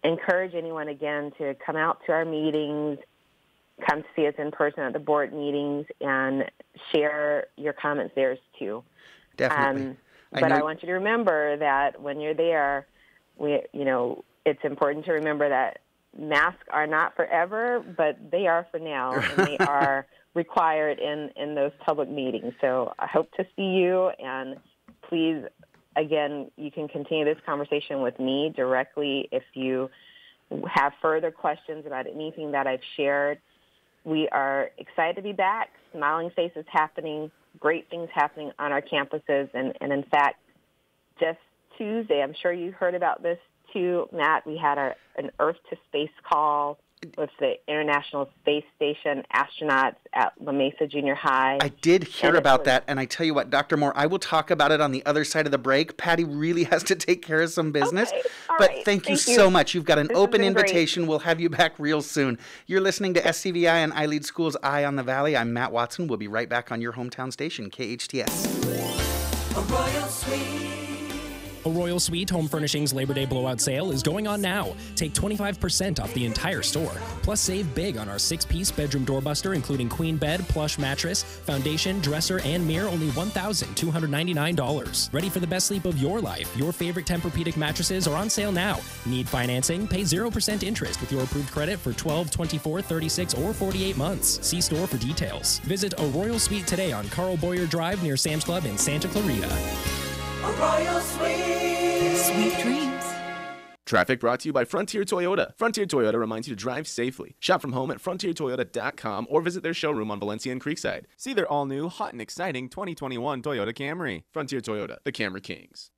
encourage anyone, again, to come out to our meetings, come to see us in person at the board meetings, and share your comments there too. Definitely. But I want you to remember that when you're there, it's important to remember that masks are not forever, but they are for now, and they are required in those public meetings. So I hope to see you, and please, again, you can continue this conversation with me directly if you have further questions about anything that I've shared. We are excited to be back, smiling faces happening, great things happening on our campuses, and in fact, just Tuesday, I'm sure you heard about this too, Matt, we had an Earth to Space call with the International Space Station astronauts at La Mesa Junior High. I did hear about that, and I tell you what, Dr. Moore, I will talk about it on the other side of the break. Patty really has to take care of some business, okay. But right. thank you so much. You've got an open invitation. Great. We'll have you back real soon. You're listening to SCVI and I Lead Schools Eye on the Valley. I'm Matt Watson. We'll be right back on your hometown station, KHTS. A Royal Suite. A Royal Suite Home Furnishings Labor Day blowout sale is going on now. Take 25% off the entire store. Plus, save big on our 6-piece bedroom doorbuster, including queen bed, plush mattress, foundation, dresser, and mirror, only $1,299. Ready for the best sleep of your life? Your favorite Tempur-Pedic mattresses are on sale now. Need financing? Pay 0% interest with your approved credit for 12, 24, 36, or 48 months. See store for details. Visit a Royal Suite today on Carl Boyer Drive near Sam's Club in Santa Clarita. A Royal Suite. Sweet dreams. Traffic brought to you by Frontier Toyota. Frontier Toyota reminds you to drive safely. Shop from home at frontiertoyota.com or visit their showroom on Valencia and Creekside. See their all-new, hot and exciting 2021 Toyota Camry. Frontier Toyota, the Camry Kings.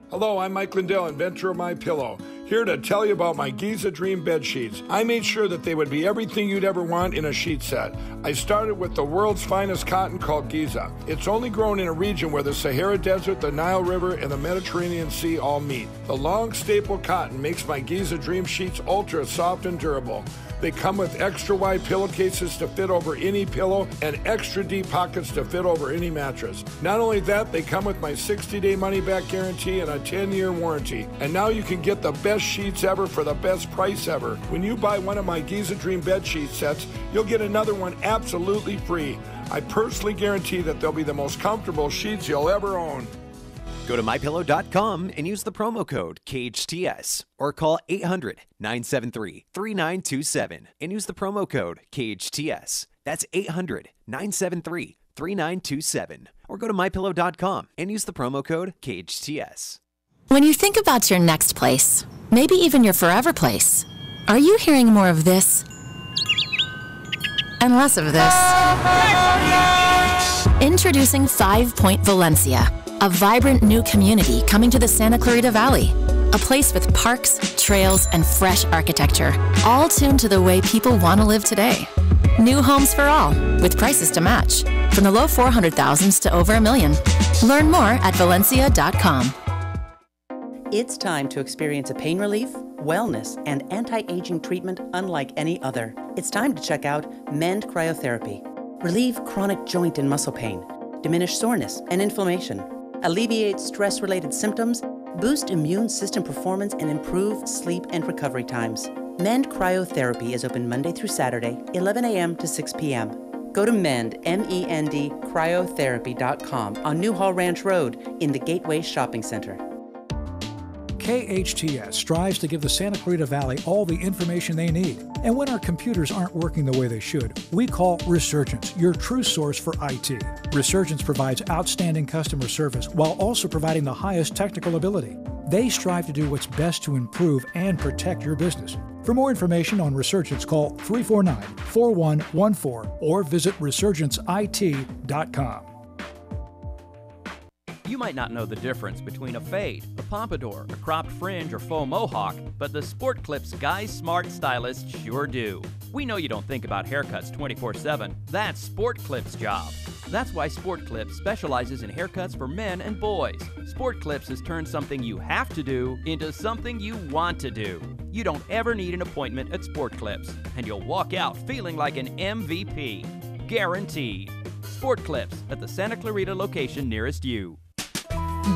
Hello, I'm Mike Lindell, inventor of MyPillow, here to tell you about my Giza Dream bed sheets. I made sure that they would be everything you'd ever want in a sheet set. I started with the world's finest cotton called Giza. It's only grown in a region where the Sahara Desert, the Nile River, and the Mediterranean Sea all meet. The long staple cotton makes my Giza Dream sheets ultra soft and durable. They come with extra wide pillowcases to fit over any pillow and extra deep pockets to fit over any mattress. Not only that, they come with my 60-day money-back guarantee and a 10-year warranty. And now you can get the best sheets ever for the best price ever. When you buy one of my Giza Dream bed sheet sets, you'll get another one absolutely free. I personally guarantee that they'll be the most comfortable sheets you'll ever own. Go to MyPillow.com and use the promo code KHTS or call 800-973-3927 and use the promo code KHTS. That's 800-973-3927 or go to MyPillow.com and use the promo code KHTS. When you think about your next place, maybe even your forever place, are you hearing more of this and less of this? Introducing 5 Point Valencia, a vibrant new community coming to the Santa Clarita Valley. A place with parks, trails, and fresh architecture, all tuned to the way people want to live today. New homes for all, with prices to match, from the low 400,000s to over $1 million. Learn more at Valencia.com. It's time to experience a pain relief, wellness, and anti-aging treatment unlike any other. It's time to check out Mend Cryotherapy. Relieve chronic joint and muscle pain, diminish soreness and inflammation, alleviate stress-related symptoms, boost immune system performance, and improve sleep and recovery times. Mend Cryotherapy is open Monday through Saturday, 11 a.m. to 6 p.m. Go to Mend, M-E-N-D, cryotherapy.com on Newhall Ranch Road in the Gateway Shopping Center. KHTS strives to give the Santa Clarita Valley all the information they need. And when our computers aren't working the way they should, we call Resurgence your true source for IT. Resurgence provides outstanding customer service while also providing the highest technical ability. They strive to do what's best to improve and protect your business. For more information on Resurgence, call 349-4114 or visit resurgenceit.com. You might not know the difference between a fade, a pompadour, a cropped fringe, or faux mohawk, but the Sport Clips Guys Smart Stylists sure do. We know you don't think about haircuts 24/7. That's Sport Clips' job. That's why Sport Clips specializes in haircuts for men and boys. Sport Clips has turned something you have to do into something you want to do. You don't ever need an appointment at Sport Clips, and you'll walk out feeling like an MVP. Guaranteed. Sport Clips at the Santa Clarita location nearest you.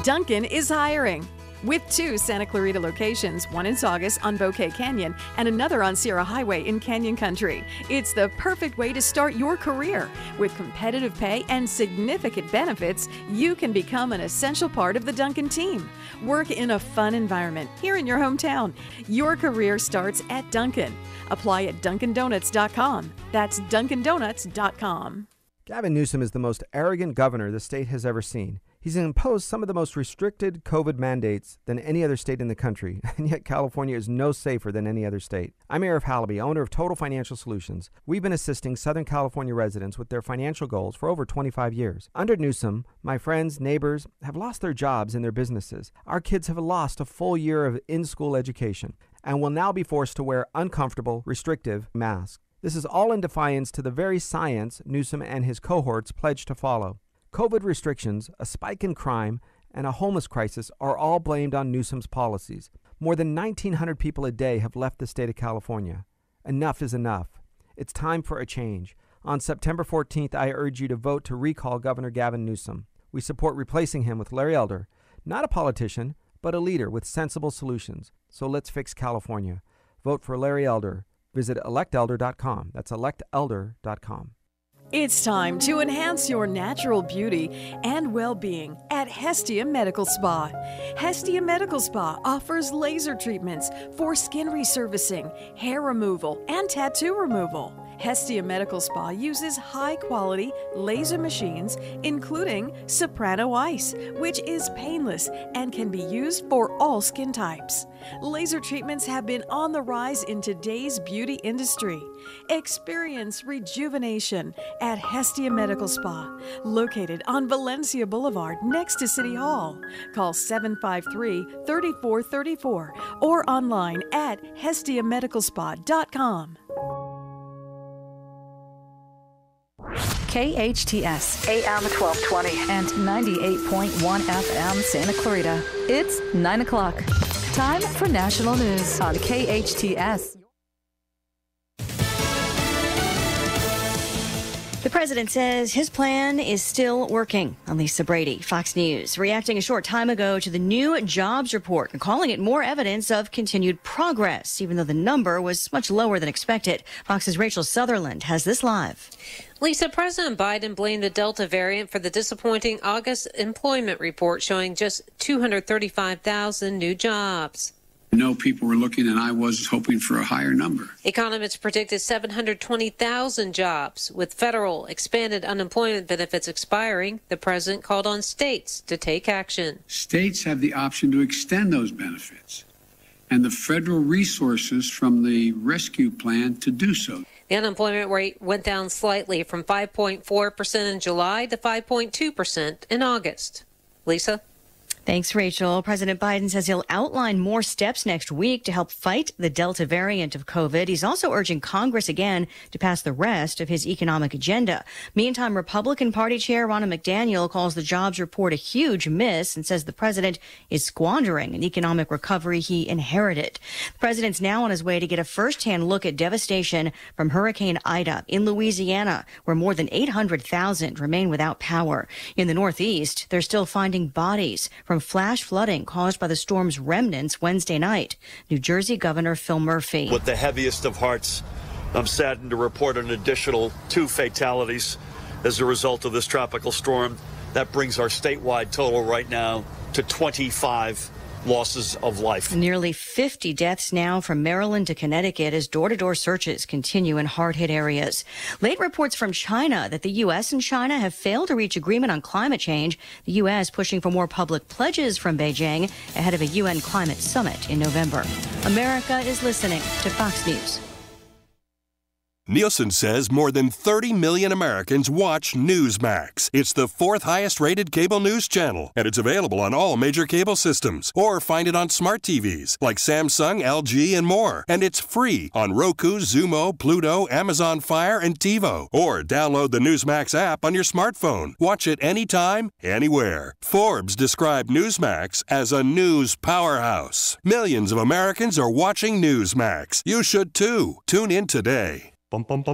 Dunkin' is hiring. With 2 Santa Clarita locations, one in Saugus on Bouquet Canyon and another on Sierra Highway in Canyon Country. It's the perfect way to start your career. With competitive pay and significant benefits, you can become an essential part of the Dunkin' team. Work in a fun environment here in your hometown. Your career starts at Dunkin'. Apply at DunkinDonuts.com. That's DunkinDonuts.com. Gavin Newsom is the most arrogant governor the state has ever seen. He's imposed some of the most restricted COVID mandates than any other state in the country, and yet California is no safer than any other state. I'm Arif Halaby, owner of Total Financial Solutions. We've been assisting Southern California residents with their financial goals for over 25 years. Under Newsom, my friends, neighbors have lost their jobs and their businesses. Our kids have lost a full year of in-school education and will now be forced to wear uncomfortable, restrictive masks. This is all in defiance to the very science Newsom and his cohorts pledged to follow. COVID restrictions, a spike in crime, and a homeless crisis are all blamed on Newsom's policies. More than 1,900 people a day have left the state of California. Enough is enough. It's time for a change. On September 14th, I urge you to vote to recall Governor Gavin Newsom. We support replacing him with Larry Elder, not a politician, but a leader with sensible solutions. So let's fix California. Vote for Larry Elder. Visit electelder.com. That's electelder.com. It's time to enhance your natural beauty and well-being at Hestia Medical Spa. Hestia Medical Spa offers laser treatments for skin resurfacing, hair removal, and tattoo removal. Hestia Medical Spa uses high-quality laser machines, including Soprano Ice, which is painless and can be used for all skin types. Laser treatments have been on the rise in today's beauty industry. Experience rejuvenation at Hestia Medical Spa, located on Valencia Boulevard next to City Hall. Call 753-3434 or online at hestiamedicalspa.com. KHTS AM 1220 and 98.1 FM Santa Clarita. It's 9 o'clock. Time for national news on KHTS. president says his plan is still working. Lisa Brady, Fox News, reacting a short time ago to the new jobs report and calling it more evidence of continued progress, even though the number was much lower than expected. Fox's Rachel Sutherland has this live. Lisa, President Biden blamed the Delta variant for the disappointing August employment report showing just 235,000 new jobs. I know people were looking, and I was hoping for a higher number. Economists predicted 720,000 jobs. With federal expanded unemployment benefits expiring, the president called on states to take action. States have the option to extend those benefits and the federal resources from the rescue plan to do so. The unemployment rate went down slightly from 5.4% in July to 5.2% in August. Lisa? Thanks, Rachel. President Biden says he'll outline more steps next week to help fight the Delta variant of COVID. He's also urging Congress again to pass the rest of his economic agenda. Meantime, Republican Party Chair Ronna McDaniel calls the jobs report a huge miss and says the president is squandering an economic recovery he inherited. The president's now on his way to get a firsthand look at devastation from Hurricane Ida in Louisiana, where more than 800,000 remain without power. In the Northeast, they're still finding bodies from flash flooding caused by the storm's remnants Wednesday night. New Jersey Governor Phil Murphy. With the heaviest of hearts, I'm saddened to report an additional 2 fatalities as a result of this tropical storm. That brings our statewide total right now to 25 losses of life. Nearly 50 deaths now from Maryland to Connecticut as door-to-door searches continue in hard-hit areas. Late reports from China that the U.S. and China have failed to reach agreement on climate change. The U.S. pushing for more public pledges from Beijing ahead of a UN climate summit in November. America is listening to Fox News. Nielsen says more than 30 million Americans watch Newsmax. It's the 4th highest rated cable news channel, and it's available on all major cable systems. Or find it on smart TVs like Samsung, LG, and more. And it's free on Roku, Xumo, Pluto, Amazon Fire, and TiVo. Or download the Newsmax app on your smartphone. Watch it anytime, anywhere. Forbes described Newsmax as a news powerhouse. Millions of Americans are watching Newsmax. You should too. Tune in today.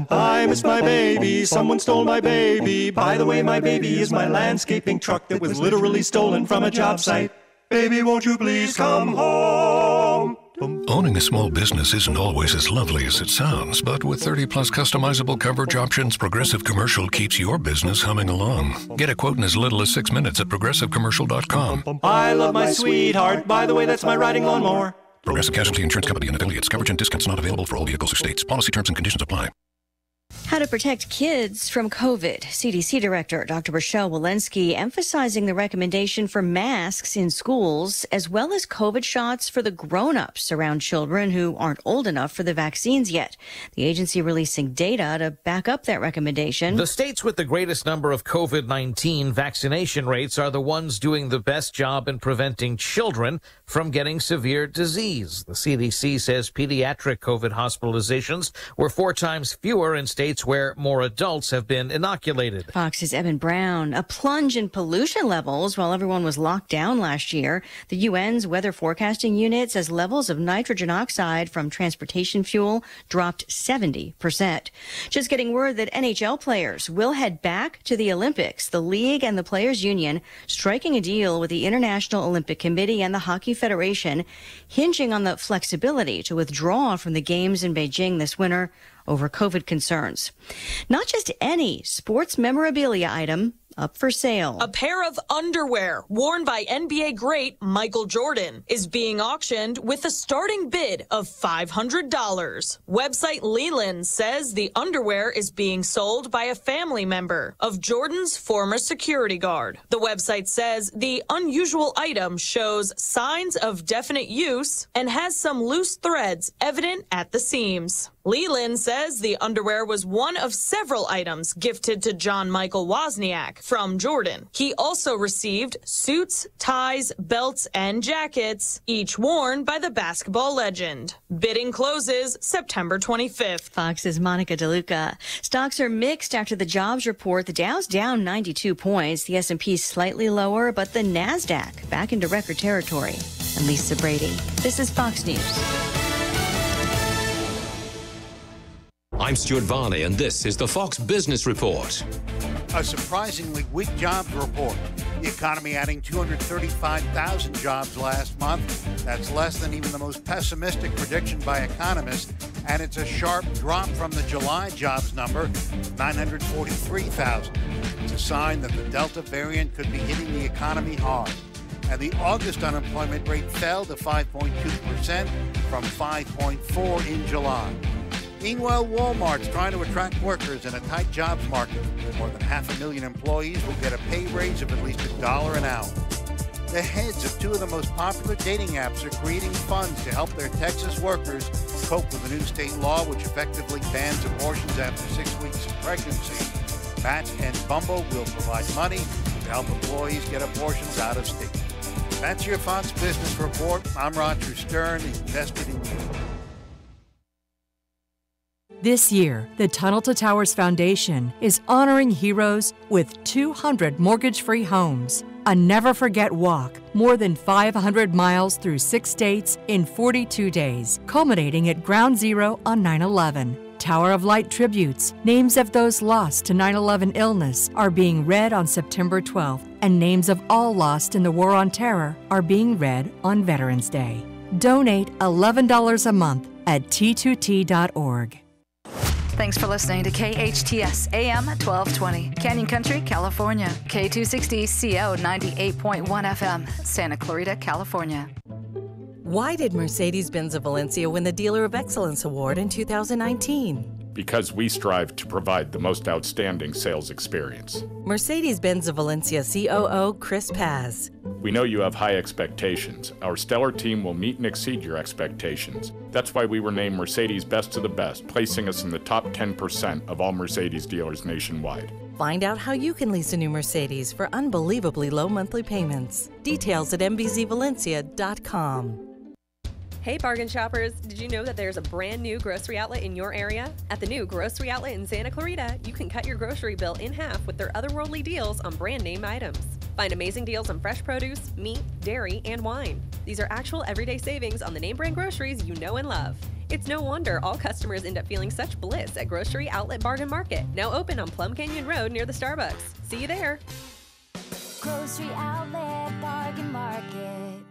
I miss my baby, someone stole my baby. By the way, my baby is my landscaping truck that was literally stolen from a job site. Baby, won't you please come home? Owning a small business isn't always as lovely as it sounds, but with 30-plus customizable coverage options, Progressive Commercial keeps your business humming along. Get a quote in as little as 6 minutes at progressivecommercial.com. I love my sweetheart. By the way, that's my riding lawnmower. Progressive Casualty Insurance Company and affiliates. Coverage and discounts not available for all vehicles or states. Policy terms and conditions apply. How to protect kids from COVID. CDC Director Dr. Rochelle Walensky emphasizing the recommendation for masks in schools, as well as COVID shots for the grown-ups around children who aren't old enough for the vaccines yet. The agency releasing data to back up that recommendation. The states with the greatest number of COVID-19 vaccination rates are the ones doing the best job in preventing children from getting severe disease. The CDC says pediatric COVID hospitalizations were 4 times fewer in states where more adults have been inoculated. Fox's Evan Brown. A plunge in pollution levels while everyone was locked down last year. The UN's weather forecasting unit says levels of nitrogen oxide from transportation fuel dropped 70%. Just getting word that NHL players will head back to the Olympics. The league and the Players Union striking a deal with the International Olympic Committee and the Hockey Federation, hinging on the flexibility to withdraw from the games in Beijing this winter over COVID concerns. Not just any sports memorabilia item up for sale. A pair of underwear worn by NBA great Michael Jordan is being auctioned with a starting bid of $500. Website Leland says the underwear is being sold by a family member of Jordan's former security guard. The website says the unusual item shows signs of definite use and has some loose threads evident at the seams. Leland says the underwear was one of several items gifted to John Michael Wozniak from Jordan. He also received suits, ties, belts, and jackets, each worn by the basketball legend. Bidding closes September 25th. Fox's Monica DeLuca. Stocks are mixed after the jobs report. The Dow's down 92 points. The S&P slightly lower, but the NASDAQ back into record territory. I'm Lisa Brady. This is Fox News. I'm Stuart Varney, and this is the Fox Business Report. A surprisingly weak jobs report. The economy adding 235,000 jobs last month. That's less than even the most pessimistic prediction by economists, and it's a sharp drop from the July jobs number, 943,000. It's a sign that the Delta variant could be hitting the economy hard. And the August unemployment rate fell to 5.2% from 5.4% in July. Meanwhile, Walmart's trying to attract workers in a tight jobs market. More than 500,000 employees will get a pay raise of at least $1 an hour. The heads of two of the most popular dating apps are creating funds to help their Texas workers cope with the new state law which effectively bans abortions after 6 weeks of pregnancy. Match and Bumble will provide money to help employees get abortions out of state. That's your Fox Business Report. I'm Roger Stern, invested in you. This year, the Tunnel to Towers Foundation is honoring heroes with 200 mortgage-free homes. A never-forget walk, more than 500 miles through 6 states in 42 days, culminating at Ground Zero on 9/11. Tower of Light tributes, names of those lost to 9/11 illness, are being read on September 12th, and names of all lost in the War on Terror are being read on Veterans Day. Donate $11 a month at t2t.org. Thanks for listening to KHTS AM 1220, Canyon Country, California. K260CO 98.1 FM, Santa Clarita, California. Why did Mercedes-Benz of Valencia win the Dealer of Excellence Award in 2019? Because we strive to provide the most outstanding sales experience. Mercedes-Benz of Valencia COO Chris Paz. We know you have high expectations. Our stellar team will meet and exceed your expectations. That's why we were named Mercedes Best of the Best, placing us in the top 10% of all Mercedes dealers nationwide. Find out how you can lease a new Mercedes for unbelievably low monthly payments. Details at mbzvalencia.com. Hey bargain shoppers, did you know that there's a brand new grocery outlet in your area? At the new grocery outlet in Santa Clarita, you can cut your grocery bill in half with their otherworldly deals on brand name items. Find amazing deals on fresh produce, meat, dairy, and wine. These are actual everyday savings on the name brand groceries you know and love. It's no wonder all customers end up feeling such bliss at Grocery Outlet Bargain Market, now open on Plum Canyon Road near the Starbucks. See you there. Grocery Outlet Bargain Market.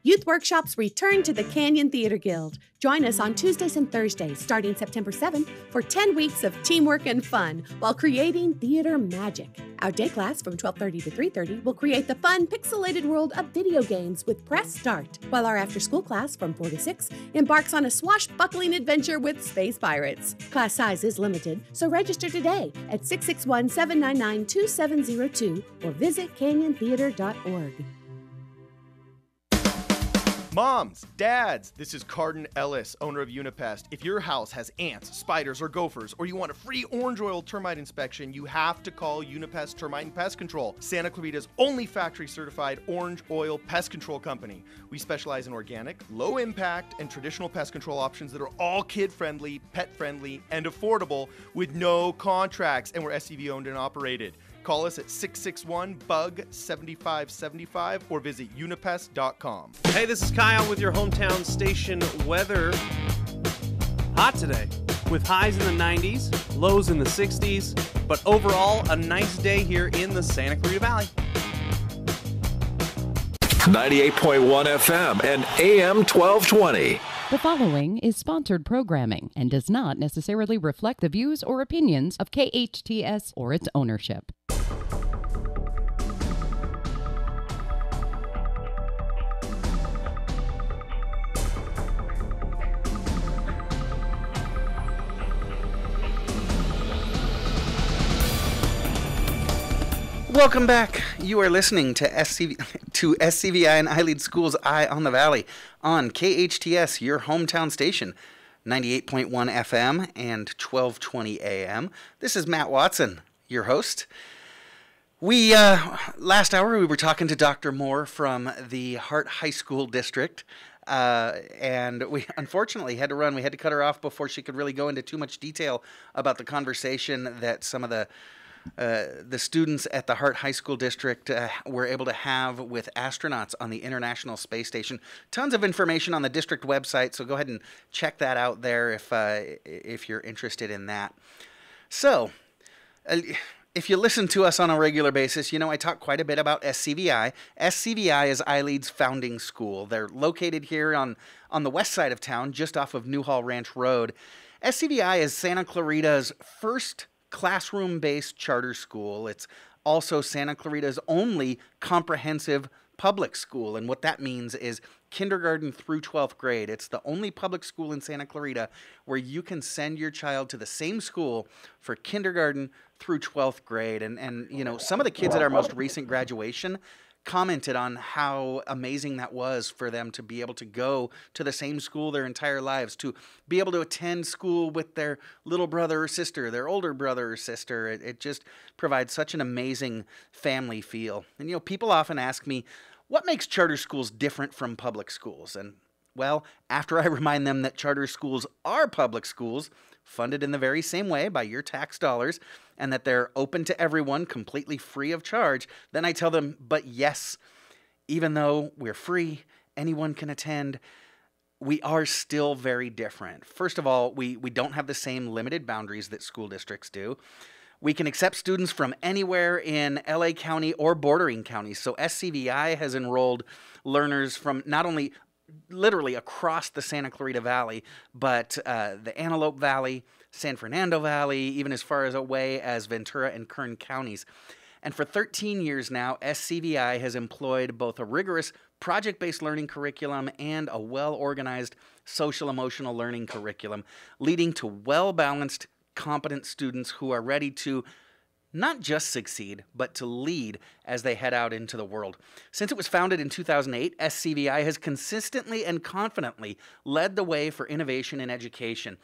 Youth workshops return to the Canyon Theater Guild. Join us on Tuesdays and Thursdays, starting September 7th, for 10 weeks of teamwork and fun while creating theater magic. Our day class from 12:30 to 3:30 will create the fun, pixelated world of video games with Press Start, while our after-school class from 4 to 6 embarks on a swashbuckling adventure with space pirates. Class size is limited, so register today at 661-799-2702 or visit canyontheater.org. Moms, dads, this is Cardin Ellis, owner of Unipest. If your house has ants, spiders, or gophers, or you want a free orange oil termite inspection, you have to call Unipest Termite and Pest Control, Santa Clarita's only factory-certified orange oil pest control company. We specialize in organic, low-impact, and traditional pest control options that are all kid-friendly, pet-friendly, and affordable with no contracts, and we're SCV-owned and operated. Call us at 661-BUG-7575 or visit unipest.com. Hey, this is Kyle with your hometown station weather. Hot today with highs in the 90s, lows in the 60s, but overall a nice day here in the Santa Clarita Valley. 98.1 FM and AM 1220. The following is sponsored programming and does not necessarily reflect the views or opinions of KHTS or its ownership. Welcome back. You are listening to SCVI and iLead School's Eye on the Valley on KHTS, your hometown station, 98.1 FM and 1220 AM. This is Matt Watson, your host. We last hour we were talking to Dr. Moore from the Hart High School District, and we unfortunately had to run. We had to cut her off before she could really go into too much detail about the conversation that some of the the students at the Hart High School District were able to have with astronauts on the International Space Station. Tons of information on the district website, so go ahead and check that out there if you're interested in that. So, if you listen to us on a regular basis, you know I talk quite a bit about SCVI. SCVI is iLead's founding school. They're located here on the west side of town, just off of Newhall Ranch Road. SCVI is Santa Clarita's first classroom-based charter school. It's also Santa Clarita's only comprehensive public school, and what that means is kindergarten through 12th grade. It's the only public school in Santa Clarita where you can send your child to the same school for kindergarten through 12th grade. And you know, some of the kids at our most recent graduation commented on how amazing that was for them to be able to go to the same school their entire lives, to be able to attend school with their little brother or sister, their older brother or sister. It just provides such an amazing family feel. And you know, people often ask me, what makes charter schools different from public schools? And well, after I remind them that charter schools are public schools, funded in the very same way by your tax dollars, and that they're open to everyone, completely free of charge, then I tell them, but yes, even though we're free, anyone can attend, we are still very different. First of all, we don't have the same limited boundaries that school districts do. We can accept students from anywhere in LA County or bordering counties. So SCVI has enrolled learners from not only literally across the Santa Clarita Valley, but the Antelope Valley, San Fernando Valley, even as far as away as Ventura and Kern counties. And for 13 years now, SCVI has employed both a rigorous project-based learning curriculum and a well-organized social-emotional learning curriculum, leading to well-balanced, competent students who are ready to not just succeed, but to lead as they head out into the world. Since it was founded in 2008, SCVI has consistently and confidently led the way for innovation in education.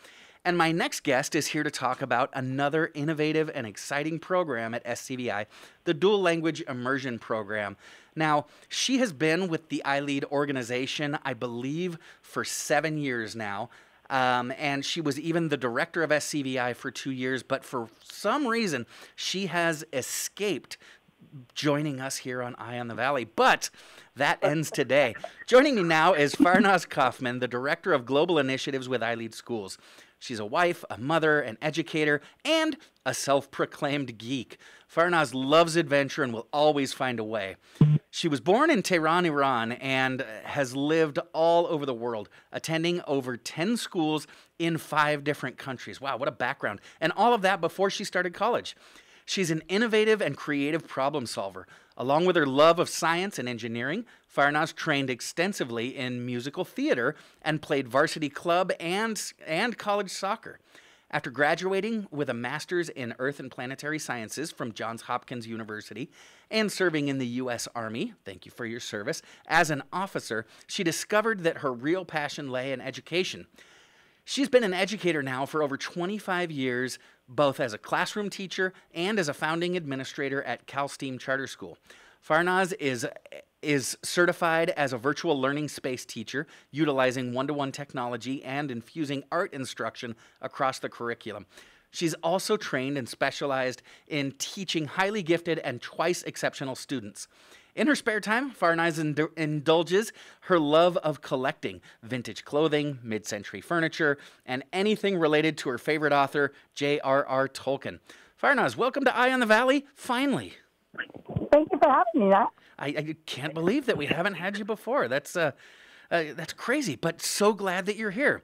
And my next guest is here to talk about another innovative and exciting program at SCVI, the Dual Language Immersion Program. Now, she has been with the iLead organization, I believe, for 7 years now. And she was even the director of SCVI for 2 years, but for some reason, she has escaped joining us here on Eye on the Valley. But that ends today. Joining me now is Farnaz Kaufman, the director of global initiatives with iLead Schools. She's a wife, a mother, an educator, and a self-proclaimed geek. Farnaz loves adventure and will always find a way. She was born in Tehran, Iran, and has lived all over the world, attending over 10 schools in 5 different countries. Wow, what a background. And all of that before she started college. She's an innovative and creative problem solver. Along with her love of science and engineering, Farnaz trained extensively in musical theater and played varsity club and college soccer. After graduating with a master's in Earth and Planetary Sciences from Johns Hopkins University and serving in the U.S. Army, thank you for your service, as an officer, she discovered that her real passion lay in education. She's been an educator now for over 25 years, both as a classroom teacher and as a founding administrator at CalSTEAM Charter School. Farnaz is certified as a virtual learning space teacher, utilizing one-to-one technology and infusing art instruction across the curriculum. She's also trained and specialized in teaching highly gifted and twice exceptional students. In her spare time, Farnaz indulges her love of collecting vintage clothing, mid-century furniture, and anything related to her favorite author, J.R.R. Tolkien. Farnaz, welcome to Eye on the Valley, finally. Thank you for having me, Matt. I can't believe that we haven't had you before. That's crazy, but so glad that you're here.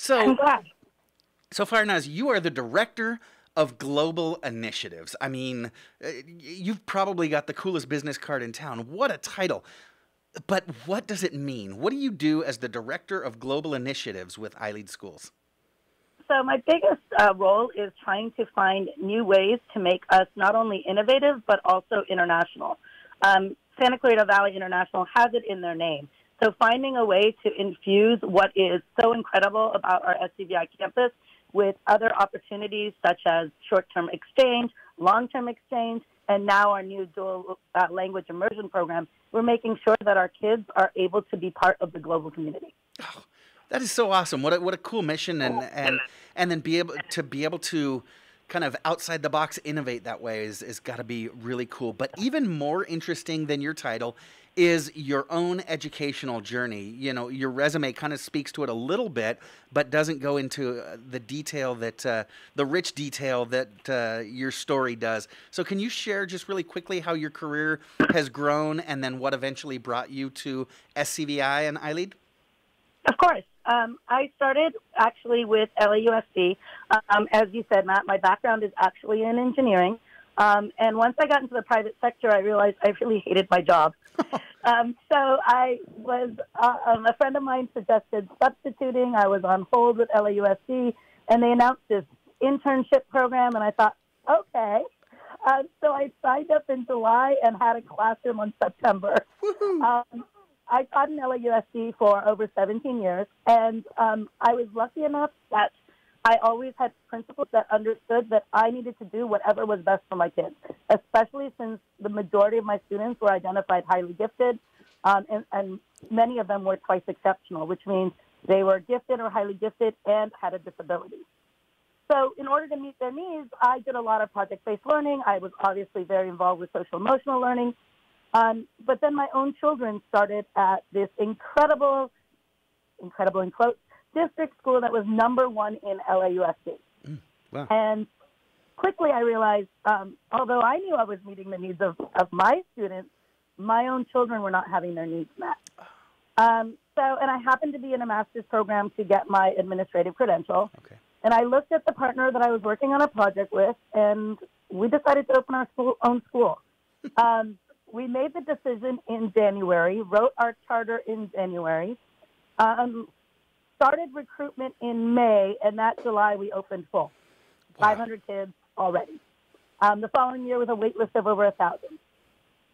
I'm glad. So Farnaz, you are the director of global initiatives. I mean, you've probably got the coolest business card in town. What a title. But what does it mean? What do you do as the director of global initiatives with iLead Schools? So my biggest role is trying to find new ways to make us not only innovative, but also international. Santa Clarita Valley International has it in their name. So finding a way to infuse what is so incredible about our SCVI campus with other opportunities such as short-term exchange, long-term exchange, and now our new dual language immersion program, we're making sure that our kids are able to be part of the global community. Oh, that is so awesome. What a cool mission, and then be able to kind of outside the box innovate that way is got to be really cool. But even more interesting than your title is your own educational journey. You know, your resume kind of speaks to it a little bit, but doesn't go into the detail that, the rich detail that your story does. So can you share just really quickly how your career has grown and then what eventually brought you to SCVI and iLead? Of course. I started actually with LAUSD. As you said, Matt, my background is actually in engineering. And once I got into the private sector, I realized I really hated my job. So I was, a friend of mine suggested substituting. I was on hold with LAUSD, and they announced this internship program, and I thought, okay. So I signed up in July and had a classroom in September. I taught in LAUSD for over 17 years, and I was lucky enough that I always had principals that understood that I needed to do whatever was best for my kids, especially since the majority of my students were identified highly gifted, and many of them were twice exceptional, which means they were gifted or highly gifted and had a disability. So in order to meet their needs, I did a lot of project-based learning. I was obviously very involved with social-emotional learning. But then my own children started at this incredible in quotes, district school that was #1 in LAUSD. Wow. And quickly I realized, although I knew I was meeting the needs of my students, my own children were not having their needs met. And I happened to be in a master's program to get my administrative credential. Okay. And I looked at the partner that I was working on a project with, and we decided to open our own school. We made the decision in January, wrote our charter in January, started recruitment in May, and that July we opened full. 500 kids already. The following year with a wait list of over 1,000.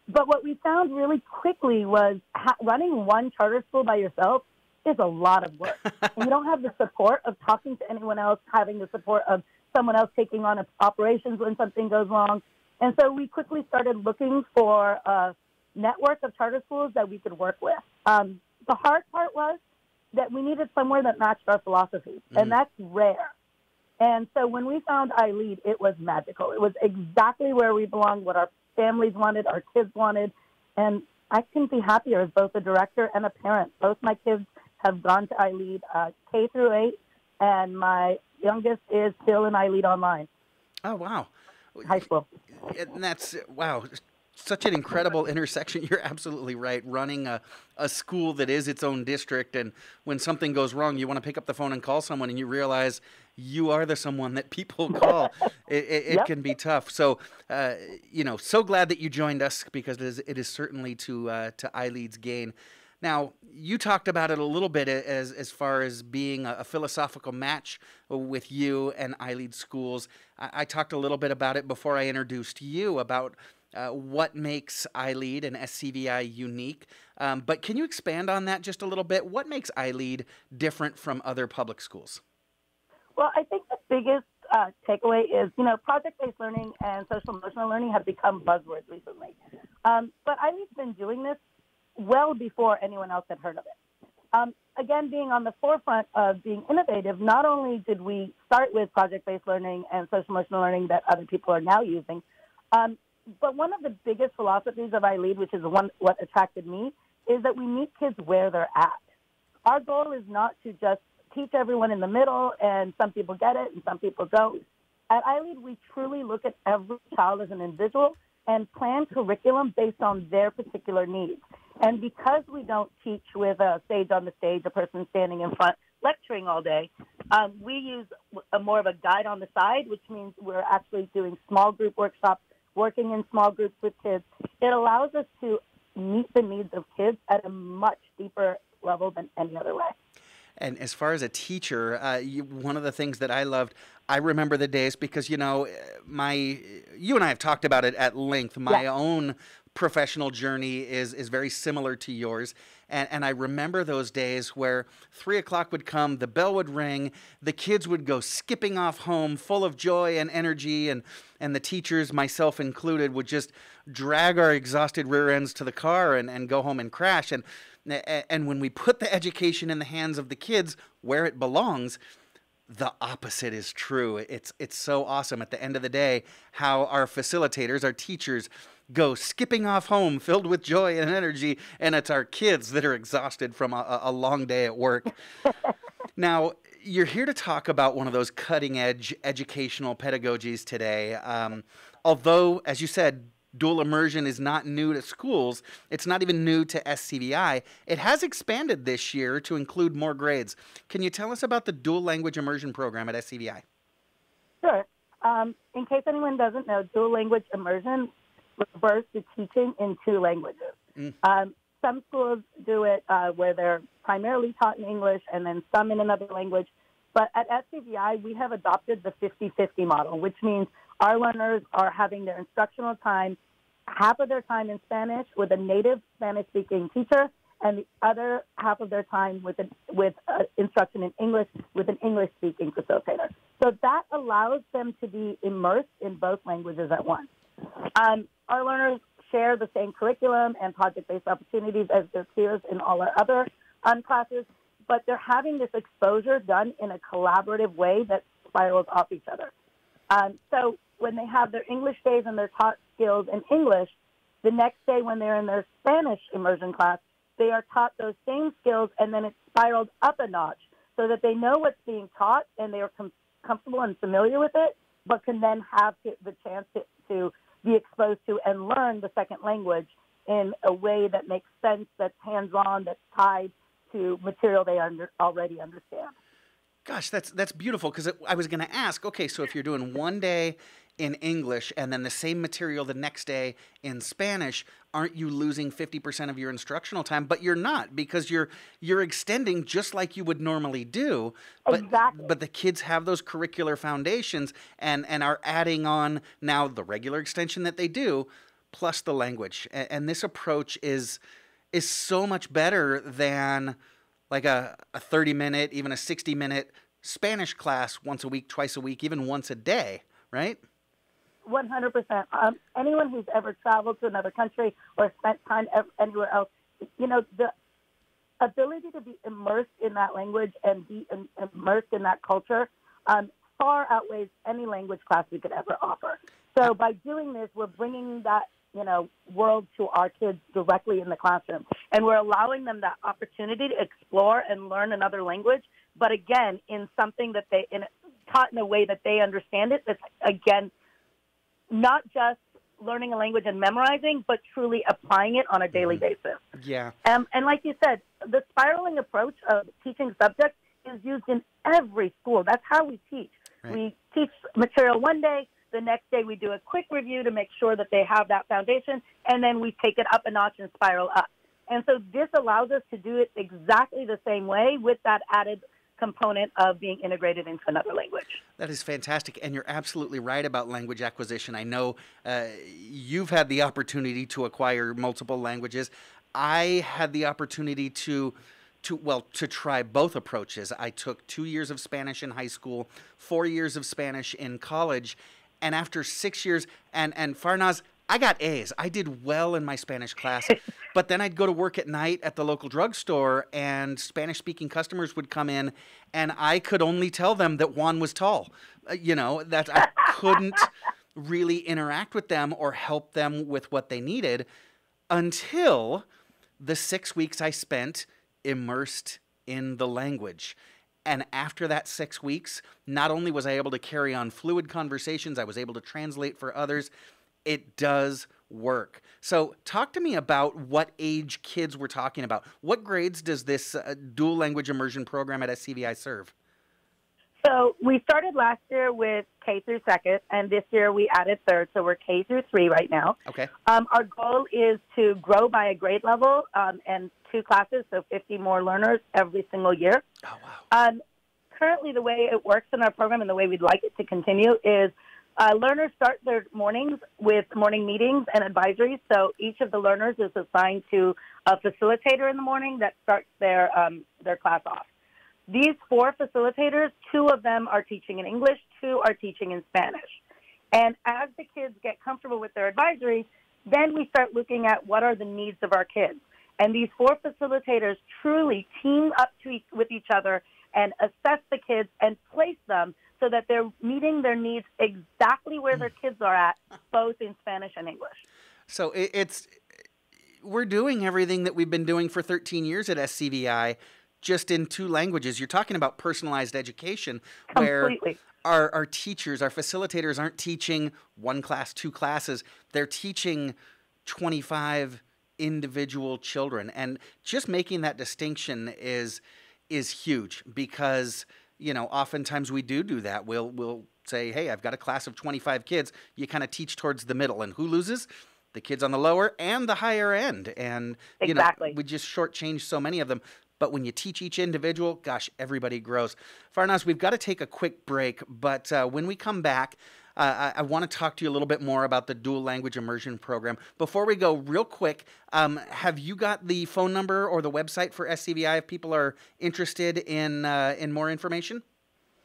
But what we found really quickly was running one charter school by yourself is a lot of work. And you don't have the support of talking to anyone else, having the support of someone else taking on operations when something goes wrong. And so we quickly started looking for a network of charter schools that we could work with. The hard part was that we needed somewhere that matched our philosophy, and that's rare. And so when we found iLead, it was magical. It was exactly where we belonged, what our families wanted, our kids wanted, and I couldn't be happier as both a director and a parent. Both my kids have gone to iLead K through 8, and my youngest is still in iLead online. Oh, wow. High school. And that's, wow, such an incredible intersection. You're absolutely right. Running a school that is its own district, and when something goes wrong, you want to pick up the phone and call someone, and you realize you are the someone that people call. It can be tough. So, so glad that you joined us, because it is certainly to iLead's gain. Now, you talked about it a little bit as far as being a philosophical match with you and iLead Schools. I talked a little bit about it before I introduced you, about what makes iLead and SCVI unique. But can you expand on that just a little bit? What makes iLead different from other public schools? Well, I think the biggest takeaway is, project-based learning and social-emotional learning have become buzzwords recently. But iLead's been doing this well before anyone else had heard of it. Again, being on the forefront of being innovative, not only did we start with project-based learning and social-emotional learning that other people are now using, but one of the biggest philosophies of iLead, which is what attracted me, is that we meet kids where they're at. Our goal is not to just teach everyone in the middle, and some people get it and some people don't. At iLead, we truly look at every child as an individual and plan curriculum based on their particular needs. And because we don't teach with a sage on the stage, a person standing in front lecturing all day, we use more of a guide on the side, which means we're actually doing small group workshops, working in small groups with kids. It allows us to meet the needs of kids at a much deeper level than any other way. And as far as a teacher, one of the things that I loved, I remember the days because, you and I have talked about it at length. My own professional journey is very similar to yours. And I remember those days where 3 o'clock would come, the bell would ring, the kids would go skipping off home full of joy and energy, and the teachers, myself included, would just drag our exhausted rear ends to the car and go home and crash. And when we put the education in the hands of the kids where it belongs, the opposite is true. It's so awesome at the end of the day how our facilitators, our teachers, go skipping off home filled with joy and energy, and it's our kids that are exhausted from a long day at work. Now, you're here to talk about one of those cutting-edge educational pedagogies today. Although, as you said, dual immersion is not new to schools. It's not even new to SCVI. It has expanded this year to include more grades. Can you tell us about the dual language immersion program at SCVI? Sure. In case anyone doesn't know, dual language immersion refers to teaching in two languages. Some schools do it where they're primarily taught in English and then some in another language. But at SCVI, we have adopted the 50-50 model, which means our learners are having their instructional time, half of their time in Spanish with a native Spanish-speaking teacher, and the other half of their time with instruction in English with an English-speaking facilitator. So that allows them to be immersed in both languages at once. Our learners share the same curriculum and project-based opportunities as their peers in all our other classes, but they're having this exposure done in a collaborative way that spirals off each other. So when they have their English days and they're taught skills in English, the next day when they're in their Spanish immersion class, they are taught those same skills, and then it's spiraled up a notch so that they know what's being taught and they are comfortable and familiar with it, but can then have the chance to be exposed to and learn the second language in a way that makes sense, that's hands-on, that's tied to material they already understand. Gosh, that's beautiful, because I was going to ask, okay, so if you're doing one day in English and then the same material the next day in Spanish, aren't you losing 50% of your instructional time? But you're not, because you're extending just like you would normally do. But, exactly. But the kids have those curricular foundations and are adding on now the regular extension that they do, plus the language. And this approach is so much better than like a 30-minute, even a 60-minute Spanish class once a week, twice a week, even once a day, right? 100%. Anyone who's ever traveled to another country or spent time anywhere else, the ability to be immersed in that language and be immersed in that culture far outweighs any language class we could ever offer. So by doing this, we're bringing that world to our kids directly in the classroom. And we're allowing them that opportunity to explore and learn another language, but again, in something that taught in a way that they understand it, that's, again, not just learning a language and memorizing, but truly applying it on a daily basis. Yeah. And like you said, the spiraling approach of teaching subjects is used in every school. That's how we teach. Right. We teach material one day, the next day we do a quick review to make sure that they have that foundation, and then we take it up a notch and spiral up. And so this allows us to do it exactly the same way with that added component of being integrated into another language. That is fantastic, and you're absolutely right about language acquisition. I know you've had the opportunity to acquire multiple languages. I had the opportunity to try both approaches. I took 2 years of Spanish in high school, 4 years of Spanish in college, and after 6 years, and Farnaz, I got A's. I did well in my Spanish class, but then I'd go to work at night at the local drugstore, and Spanish-speaking customers would come in, and I could only tell them that Juan was tall. That I couldn't really interact with them or help them with what they needed until the 6 weeks I spent immersed in the language. And after that 6 weeks, not only was I able to carry on fluid conversations, I was able to translate for others. It does work. So talk to me about what age kids we're talking about. What grades does this dual language immersion program at SCVI serve? So we started last year with K through second, and this year we added third, so we're K through 3 right now. Okay. Our goal is to grow by a grade level and 2 classes, so 50 more learners every single year. Oh, wow. Currently, the way it works in our program and the way we'd like it to continue is learners start their mornings with morning meetings and advisories. So each of the learners is assigned to a facilitator in the morning that starts their class off. These 4 facilitators, 2 of them are teaching in English, 2 are teaching in Spanish. And as the kids get comfortable with their advisories, then we start looking at what are the needs of our kids. And these 4 facilitators truly team up with each other and assess the kids and place them so that they're meeting their needs exactly where their kids are at, both in Spanish and English. So we're doing everything that we've been doing for 13 years at SCVI, just in 2 languages. You're talking about personalized education, Completely. where our teachers, our facilitators aren't teaching 1 class, 2 classes. They're teaching 25 individual children. And just making that distinction is huge because, oftentimes we do that. We'll say, hey, I've got a class of 25 kids. You kind of teach towards the middle. And who loses? The kids on the lower and the higher end. And, exactly. We just shortchange so many of them. But when you teach each individual, gosh, everybody grows. Farnaz, we've got to take a quick break. But when we come back, I want to talk to you a little bit more about the dual language immersion program. Before we go, real quick, have you got the phone number or the website for SCVI if people are interested in more information?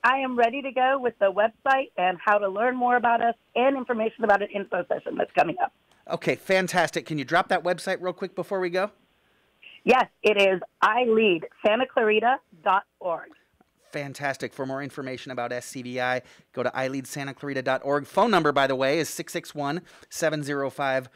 I am ready to go with the website and how to learn more about us and information about an info session that's coming up. Okay, fantastic. Can you drop that website real quick before we go? Yes, it is ileadsantaclarita.org. Fantastic. For more information about SCVI, go to ileadsantaclarita.org. Phone number, by the way, is 661-705-4820.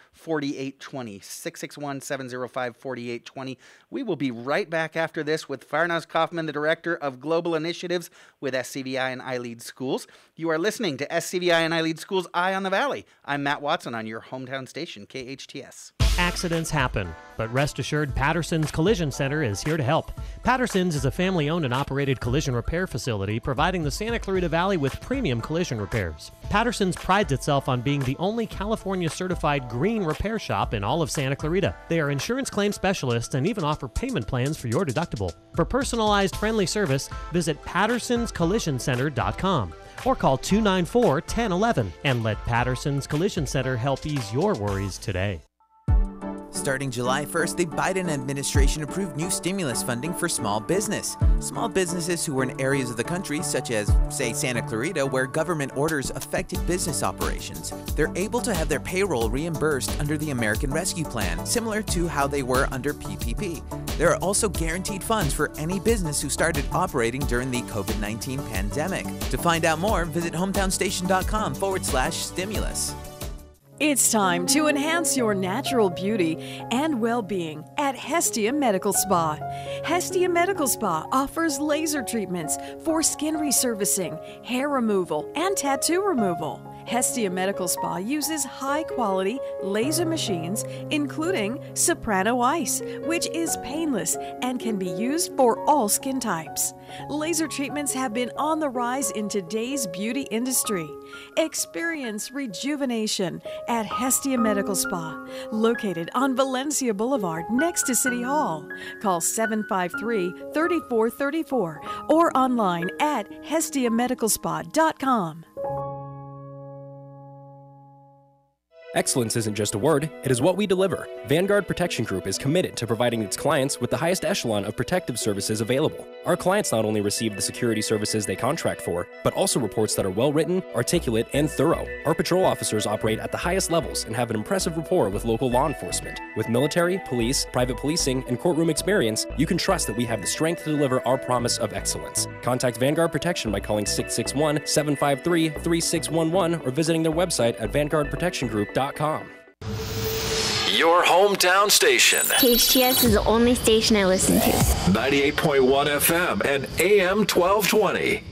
661-705-4820. We will be right back after this with Farnaz Kaufman, the Director of Global Initiatives with SCVI and iLead Schools. You are listening to SCVI and iLead Schools' Eye on the Valley. I'm Matt Watson on your hometown station, KHTS. Accidents happen, but rest assured Patterson's Collision Center is here to help. Patterson's is a family-owned and operated collision repair facility providing the Santa Clarita Valley with premium collision repairs. Patterson's prides itself on being the only California-certified green repair shop in all of Santa Clarita. They are insurance claim specialists and even offer payment plans for your deductible. For personalized, friendly service, visit pattersonscollisioncenter.com or call 294-1011 and let Patterson's Collision Center help ease your worries today. Starting July 1st, the Biden administration approved new stimulus funding for small business. Small businesses who are in areas of the country, such as, say, Santa Clarita, where government orders affected business operations, they're able to have their payroll reimbursed under the American Rescue Plan, similar to how they were under PPP. There are also guaranteed funds for any business who started operating during the COVID-19 pandemic. To find out more, visit hometownstation.com/stimulus. It's time to enhance your natural beauty and well-being at Hestia Medical Spa. Hestia Medical Spa offers laser treatments for skin resurfacing, hair removal, and tattoo removal. Hestia Medical Spa uses high-quality laser machines, including Soprano Ice, which is painless and can be used for all skin types. Laser treatments have been on the rise in today's beauty industry. Experience rejuvenation at Hestia Medical Spa, located on Valencia Boulevard next to City Hall. Call 753-3434 or online at hestiamedicalspa.com. Excellence isn't just a word, it is what we deliver. Vanguard Protection Group is committed to providing its clients with the highest echelon of protective services available. Our clients not only receive the security services they contract for, but also reports that are well-written, articulate, and thorough. Our patrol officers operate at the highest levels and have an impressive rapport with local law enforcement. With military, police, private policing, and courtroom experience, you can trust that we have the strength to deliver our promise of excellence. Contact Vanguard Protection by calling 661-753-3611 or visiting their website at vanguardprotectiongroup.com. Your hometown station. KHTS is the only station I listen to. 98.1 FM and AM 1220.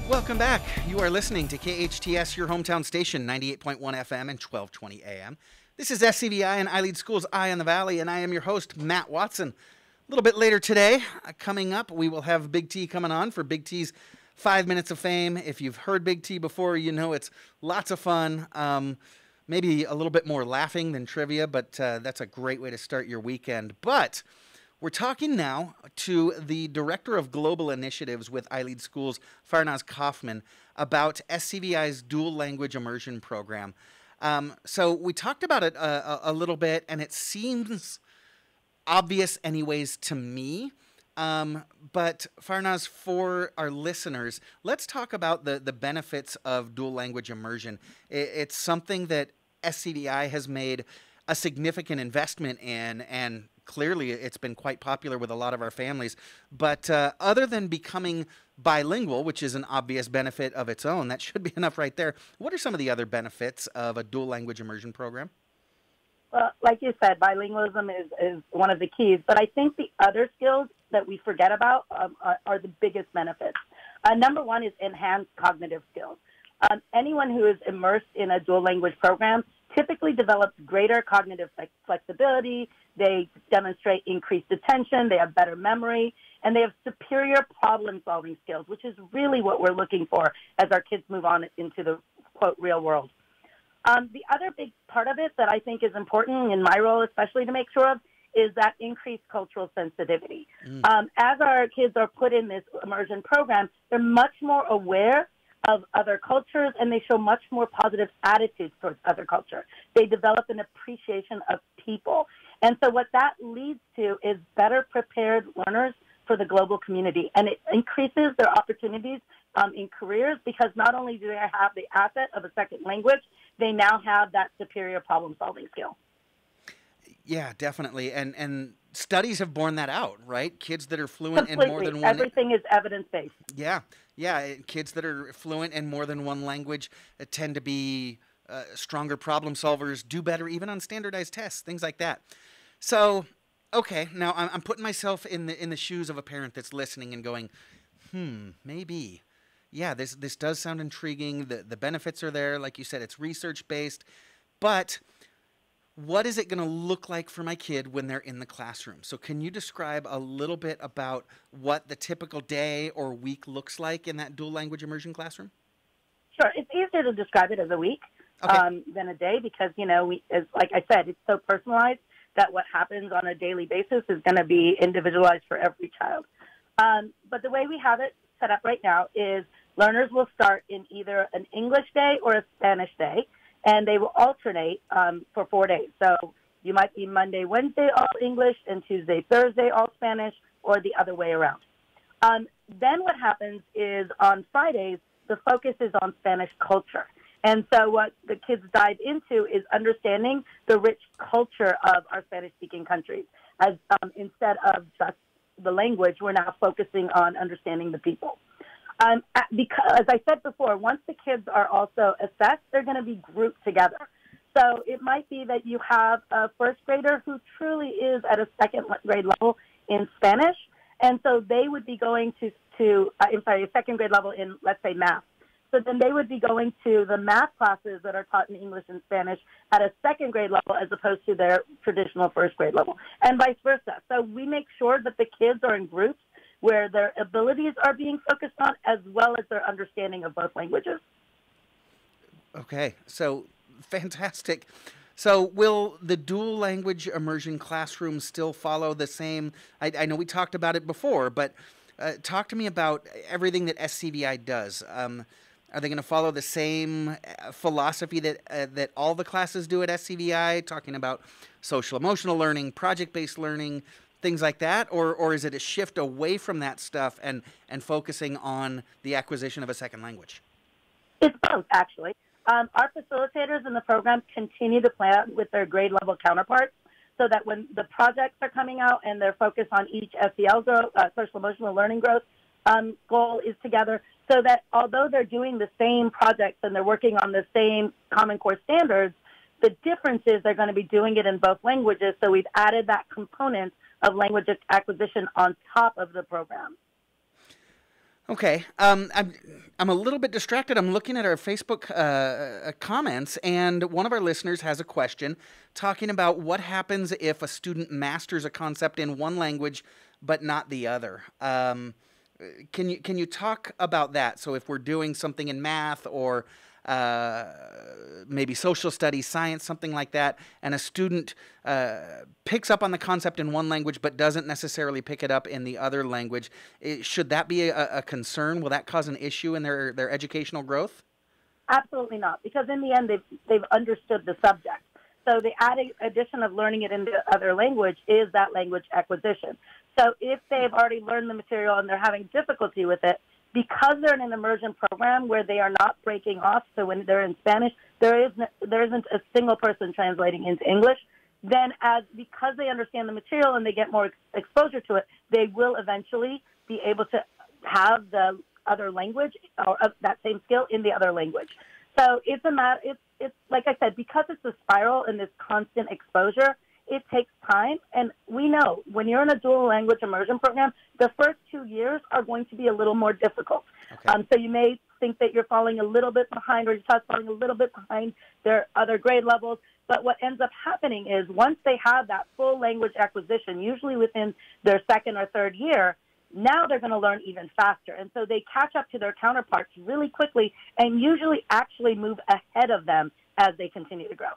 Welcome back. You are listening to KHTS, your hometown station, 98.1 FM and 1220 AM. This is SCVI and iLead Schools' Eye on the Valley, and I am your host, Matt Watson. A little bit later today, coming up, we will have Big T coming on for Big T's 5 Minutes of Fame. If you've heard Big T before, you know it's lots of fun. Maybe a little bit more laughing than trivia, but that's a great way to start your weekend. But we're talking now to the Director of Global Initiatives with iLead Schools, Farnaz Kaufman, about SCVI's Dual Language Immersion Program. So we talked about it a little bit, and it seems obvious anyways to me, But Farnaz, for our listeners, let's talk about the benefits of dual language immersion. It's something that SCDI has made a significant investment in, and clearly it's been quite popular with a lot of our families. But other than becoming bilingual, which is an obvious benefit of its own, that should be enough right there. What are some of the other benefits of a dual language immersion program? Well, like you said, bilingualism is one of the keys. But I think the other skills that we forget about are the biggest benefits. Number one is enhanced cognitive skills. Anyone who is immersed in a dual language program typically develops greater cognitive flexibility. They demonstrate increased attention. They have better memory. And they have superior problem-solving skills, which is really what we're looking for as our kids move on into the, quote, real world. The other big part of it that I think is important in my role, especially to make sure of, is that increased cultural sensitivity. As our kids are put in this immersion program, they're much more aware of other cultures, and they show much more positive attitudes towards other culture. They develop an appreciation of people. And so what that leads to is better prepared learners for the global community. And it increases their opportunities in careers, because not only do they have the asset of a second language, they now have that superior problem-solving skill. Yeah, definitely. And studies have borne that out, right? Kids that are fluent Completely. in more than one... Everything is evidence-based. Yeah. Kids that are fluent in more than one language tend to be stronger problem solvers, do better even on standardized tests, things like that. So, okay, now I'm putting myself in the shoes of a parent that's listening and going, maybe. Yeah, this does sound intriguing. The benefits are there. Like you said, it's research-based. But what is it going to look like for my kid when they're in the classroom? So can you describe a little bit about what the typical day or week looks like in that dual language immersion classroom? Sure. It's easier to describe it as a week than a day, because, like I said, it's so personalized that what happens on a daily basis is going to be individualized for every child. But the way we have it set up right now is learners will start in either an English day or a Spanish day, and they will alternate for 4 days. So you might be Monday, Wednesday, all English, and Tuesday, Thursday, all Spanish, or the other way around. Then what happens is on Fridays, the focus is on Spanish culture. And so what the kids dive into is understanding the rich culture of our Spanish-speaking countries. As instead of just the language, we're now focusing on understanding the people. Because, as I said before, once the kids are also assessed, they're going to be grouped together. So it might be that you have a first grader who truly is at a second grade level in Spanish, and so they would be going a second grade level in, let's say, math. So then they would be going to the math classes that are taught in English and Spanish at a second grade level as opposed to their traditional first grade level, and vice versa. So we make sure that the kids are in groups where their abilities are being focused on, as well as their understanding of both languages. Okay, so fantastic. So will the dual language immersion classroom still follow the same? I know we talked about it before, but talk to me about everything that SCVI does. Are they going to follow the same philosophy that all the classes do at SCVI, talking about social emotional learning, project-based learning, things like that? Or is it a shift away from that stuff and focusing on the acquisition of a second language? It's both, actually. Our facilitators in the program continue to plan with their grade level counterparts, so that when the projects are coming out and they're focused on each SEL growth, social emotional learning growth goal is together, so that although they're doing the same projects and they're working on the same Common Core standards, the difference is they're going to be doing it in both languages. So we've added that component of language acquisition on top of the program. Okay. I'm a little bit distracted. I'm looking at our Facebook comments, and one of our listeners has a question talking about what happens if a student masters a concept in one language but not the other. Can you talk about that? So if we're doing something in math or maybe social studies, science, something like that, and a student picks up on the concept in one language but doesn't necessarily pick it up in the other language, should that be a concern? Will that cause an issue in their educational growth? Absolutely not, because in the end they've understood the subject. So the addition of learning it in the other language is that language acquisition. So if they've already learned the material and they're having difficulty with it, because they're in an immersion program where they are not breaking off, so when they're in Spanish, there isn't a single person translating into English, then because they understand the material and they get more exposure to it, they will eventually be able to have the other language or that same skill in the other language. So it's a matter. It's like I said, because it's a spiral and this constant exposure, it takes time. And we know when you're in a dual language immersion program, the first 2 years are going to be a little more difficult. Okay. So you may think that you're falling a little bit behind, or your child's falling a little bit behind their other grade levels. But what ends up happening is once they have that full language acquisition, usually within their second or third year, now they're going to learn even faster. And so they catch up to their counterparts really quickly and usually actually move ahead of them as they continue to grow.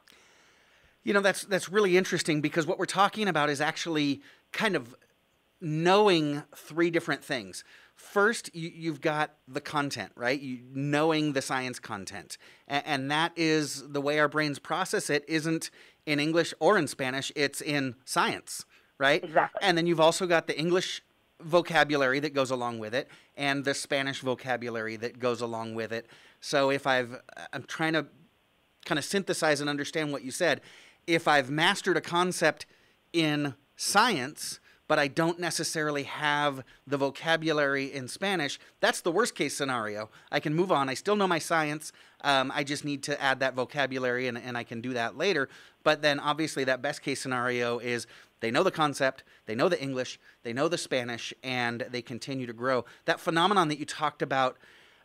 You know, that's really interesting, because what we're talking about is actually kind of knowing three different things. First, you've got the content, right? Knowing the science content. And that is the way our brains process it isn't in English or in Spanish, it's in science, right? Exactly. And then you've also got the English vocabulary that goes along with it and the Spanish vocabulary that goes along with it. So if I'm trying to kind of synthesize and understand what you said, if I've mastered a concept in science, but I don't necessarily have the vocabulary in Spanish, that's the worst case scenario. I can move on. I still know my science. I just need to add that vocabulary, and I can do that later. But then obviously that best case scenario is they know the concept, they know the English, they know the Spanish, and they continue to grow. That phenomenon that you talked about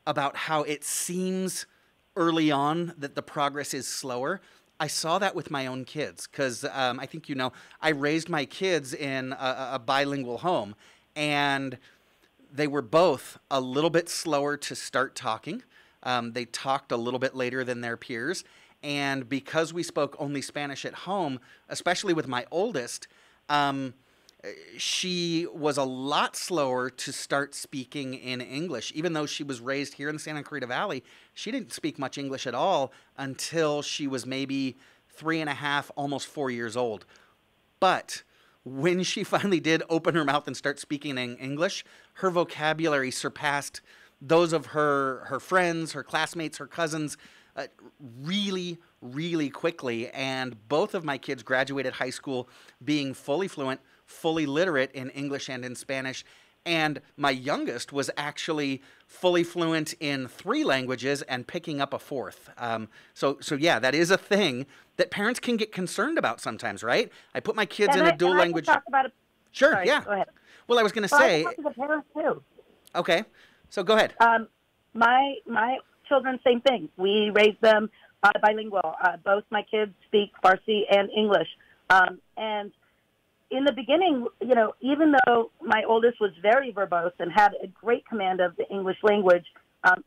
how it seems early on that the progress is slower, I saw that with my own kids, because I think you know, I raised my kids in a bilingual home, and they were both a little bit slower to start talking. They talked a little bit later than their peers, and because we spoke only Spanish at home, especially with my oldest, she was a lot slower to start speaking in English. Even though she was raised here in the Santa Clarita Valley, she didn't speak much English at all until she was maybe 3.5, almost 4 years old. But when she finally did open her mouth and start speaking in English, her vocabulary surpassed those of her friends, her classmates, her cousins, really, really quickly. And both of my kids graduated high school being fully fluent, fully literate in English and in Spanish. And my youngest was actually fully fluent in 3 languages and picking up a 4th. So yeah, that is a thing that parents can get concerned about sometimes, right? I put my kids in a dual language. Talk about it. Sure, Sorry, yeah. Go ahead. Well, I was going to say. I talk to the parents too. Okay, so go ahead. My children, same thing. We raised them bilingual. Both my kids speak Farsi and English. And in the beginning, you know, even though my oldest was very verbose and had a great command of the English language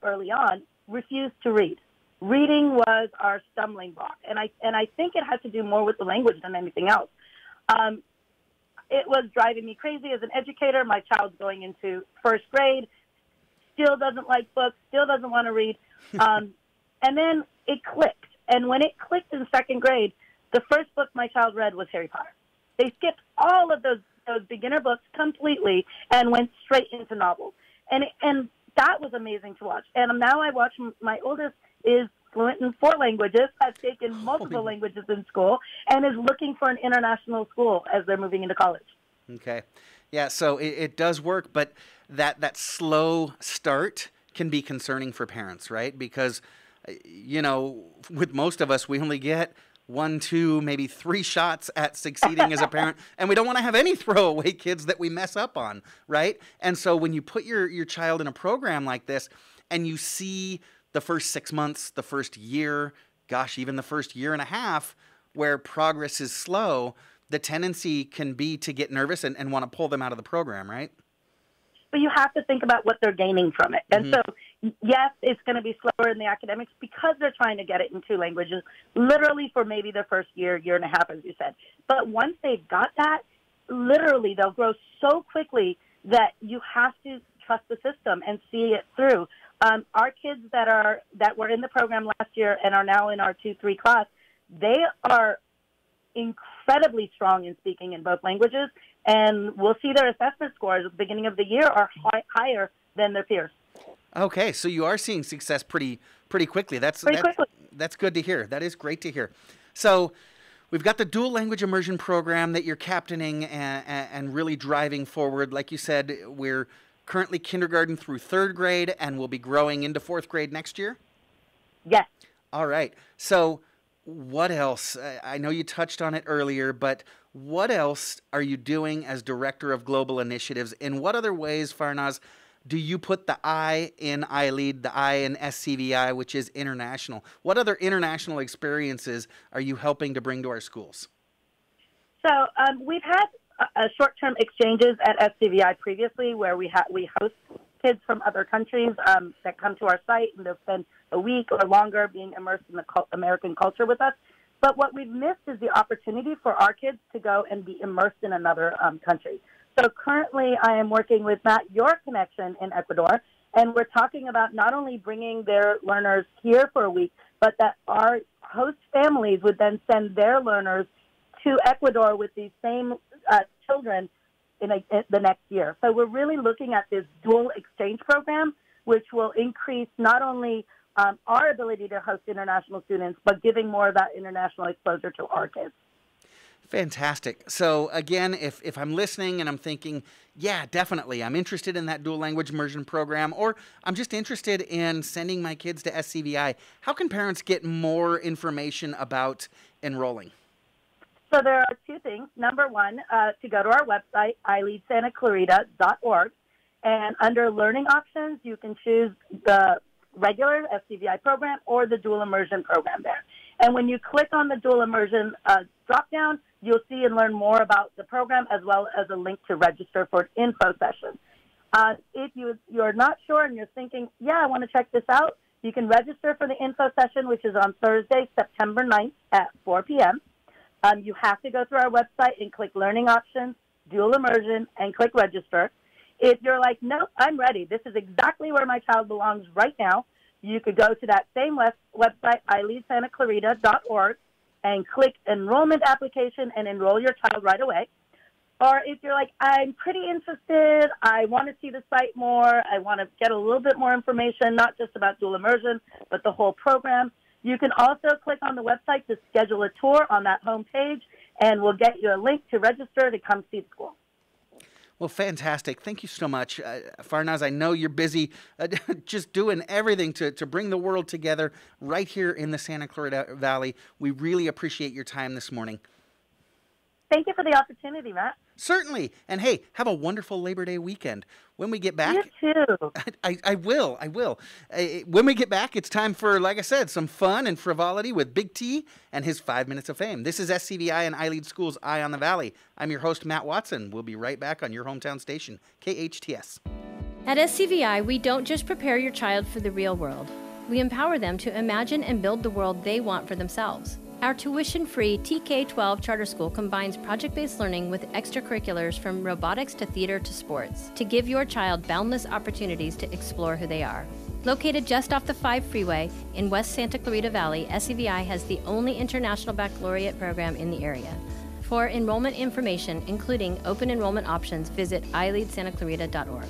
early on, refused to read. Reading was our stumbling block, and I think it had to do more with the language than anything else. It was driving me crazy as an educator. My child's going into 1st grade, still doesn't like books, still doesn't want to read. And then it clicked. And when it clicked in 2nd grade, the first book my child read was Harry Potter. They skipped all of those beginner books completely and went straight into novels. And that was amazing to watch. And now I watch my oldest is fluent in 4 languages, has taken multiple languages in school, and is looking for an international school as they're moving into college. Okay. Yeah, so it does work, but that slow start can be concerning for parents, right? Because, you know, with most of us, we only get 1, 2, maybe 3 shots at succeeding as a parent, and we don't want to have any throwaway kids that we mess up on, right? And so when you put your child in a program like this, and you see the first 6 months, the first year, gosh, even the first 1.5 years, where progress is slow, the tendency can be to get nervous and want to pull them out of the program, right? But you have to think about what they're gaining from it. And so, yes, it's going to be slower in the academics because they're trying to get it in 2 languages, literally for maybe the first year, 1.5 years, as you said. But once they've got that, literally they'll grow so quickly that you have to trust the system and see it through. Our kids that were in the program last year and are now in our 2-3 class, they are incredibly strong in speaking in both languages, and we'll see their assessment scores at the beginning of the year are higher than their peers. Okay, so you are seeing success pretty quickly. That's good to hear. That is great to hear. So we've got the dual language immersion program that you're captaining and really driving forward. Like you said, we're currently kindergarten through third grade, and we'll be growing into fourth grade next year? Yes. All right. So what else? I know you touched on it earlier, but what else are you doing as Director of Global Initiatives? In what other ways, Farnaz, do you put the I in iLead, the I in SCVI, which is international? What other international experiences are you helping to bring to our schools? So we've had short-term exchanges at SCVI previously where we host kids from other countries that come to our site and they'll spend a week or longer being immersed in the American culture with us. But what we've missed is the opportunity for our kids to go and be immersed in another country. So currently I am working with Matt, your connection in Ecuador, and we're talking about not only bringing their learners here for a week, but that our host families would then send their learners to Ecuador with these same children in the next year. So we're really looking at this dual exchange program, which will increase not only our ability to host international students, but giving more of that international exposure to our kids. Fantastic. So again, if I'm listening and I'm thinking, yeah, definitely, I'm interested in that dual language immersion program, or I'm just interested in sending my kids to SCVI, how can parents get more information about enrolling? So there are two things. Number one, to go to our website, ileadsantaclarita.org, and under learning options, you can choose the regular SCVI program or the dual immersion program there. And when you click on the dual immersion drop-down, you'll see and learn more about the program as well as a link to register for an info session. If you're not sure and you're thinking, yeah, I want to check this out, you can register for the info session, which is on Thursday, September 9th at 4 p.m. You have to go through our website and click Learning Options, Dual Immersion, and click Register. If you're like, nope, I'm ready, this is exactly where my child belongs right now, you could go to that same website, ileadsantaclarita.org, and click Enrollment Application and enroll your child right away. Or if you're like, I'm pretty interested, I want to see the site more, I want to get a little bit more information, not just about dual immersion, but the whole program, you can also click on the website to schedule a tour on that home page, and we'll get you a link to register to come see the school. Well, fantastic. Thank you so much. Farnaz, I know you're busy just doing everything to bring the world together right here in the Santa Clarita Valley. We really appreciate your time this morning. Thank you for the opportunity, Matt. Certainly. And hey, have a wonderful Labor Day weekend. When we get back... You too. I will. When we get back, it's time for, like I said, some fun and frivolity with Big T and his 5 minutes of fame. This is SCVI and iLead School's Eye on the Valley. I'm your host, Matt Watson. We'll be right back on your hometown station, KHTS. At SCVI, we don't just prepare your child for the real world. We empower them to imagine and build the world they want for themselves. Our tuition-free TK-12 charter school combines project-based learning with extracurriculars from robotics to theater to sports to give your child boundless opportunities to explore who they are. Located just off the 5 freeway in West Santa Clarita Valley, SCVI has the only international baccalaureate program in the area. For enrollment information, including open enrollment options, visit ileadsantaclarita.org.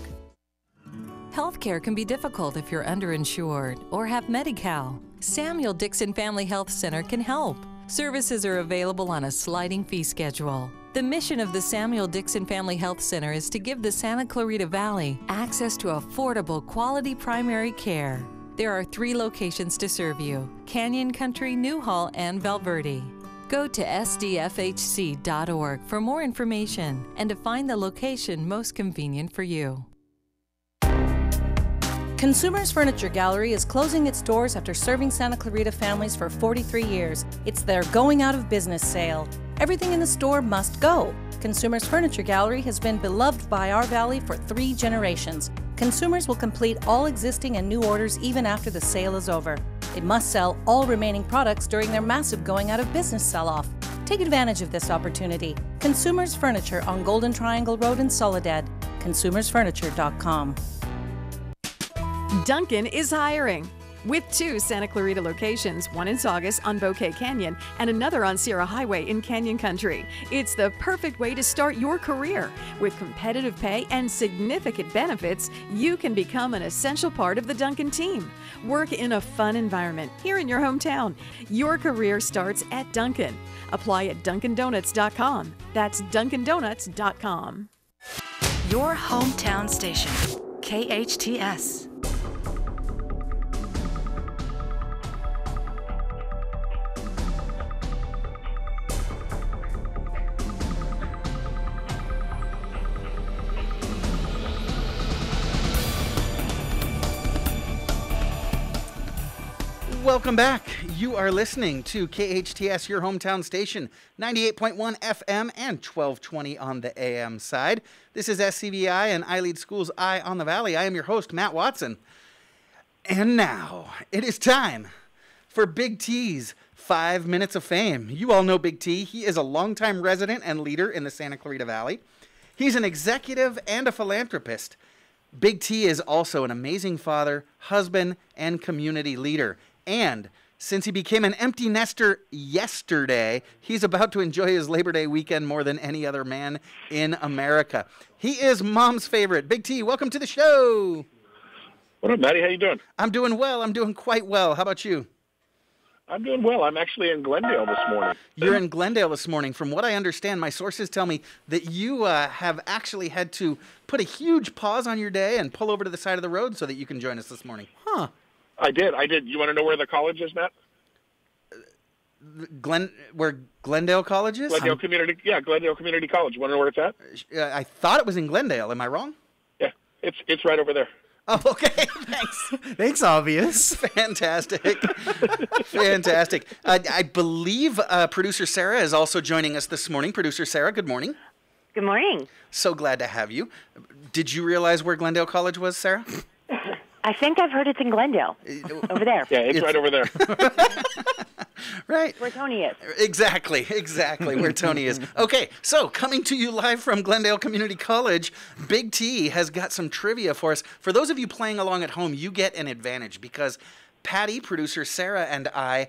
Healthcare can be difficult if you're underinsured or have Medi-Cal. Samuel Dixon Family Health Center can help. Services are available on a sliding fee schedule. The mission of the Samuel Dixon Family Health Center is to give the Santa Clarita Valley access to affordable, quality primary care. There are 3 locations to serve you: Canyon Country, Newhall, and Valverde. Go to sdfhc.org for more information and to find the location most convenient for you. Consumers Furniture Gallery is closing its doors after serving Santa Clarita families for 43 years. It's their going out of business sale. Everything in the store must go. Consumers Furniture Gallery has been beloved by our valley for 3 generations. Consumers will complete all existing and new orders even after the sale is over. They must sell all remaining products during their massive going out of business sell-off. Take advantage of this opportunity. Consumers Furniture on Golden Triangle Road in Soledad. consumersfurniture.com. Dunkin' is hiring. With 2 Santa Clarita locations, one in Saugus on Bouquet Canyon and another on Sierra Highway in Canyon Country. It's the perfect way to start your career. With competitive pay and significant benefits, you can become an essential part of the Dunkin' team. Work in a fun environment here in your hometown. Your career starts at Dunkin'. Apply at DunkinDonuts.com. That's DunkinDonuts.com. Your hometown station, KHTS. Welcome back. You are listening to KHTS, your hometown station, 98.1 FM and 1220 on the AM side. This is SCVI and iLead Schools Eye on the Valley. I am your host, Matt Watson. And now, it is time for Big T's 5 Minutes of Fame. You all know Big T. He is a longtime resident and leader in the Santa Clarita Valley. He's an executive and a philanthropist. Big T is also an amazing father, husband, and community leader. And since he became an empty nester yesterday, he's about to enjoy his Labor Day weekend more than any other man in America. He is Mom's favorite. Big T, welcome to the show. What up, Matty? How you doing? I'm doing well. I'm doing quite well. How about you? I'm doing well. I'm actually in Glendale this morning. You're in Glendale this morning. From what I understand, my sources tell me that you have actually had to put a huge pause on your day and pull over to the side of the road so that you can join us this morning. Huh. I did. You want to know where the college is, Matt? Where Glendale College is? Glendale Community College. You want to know where it's at? I thought it was in Glendale. Am I wrong? Yeah, it's right over there. Oh, okay. Thanks. Thanks, obvious. Fantastic. Fantastic. I believe producer Sarah is also joining us this morning. Producer Sarah, good morning. Good morning. So glad to have you. Did you realize where Glendale College was, Sarah? I think I've heard it's in Glendale, over there. Yeah, it's right over there. Right. Where Tony is. Exactly where Tony is. Okay, so coming to you live from Glendale Community College, Big T has got some trivia for us. For those of you playing along at home, you get an advantage because Patty, producer Sarah, and I,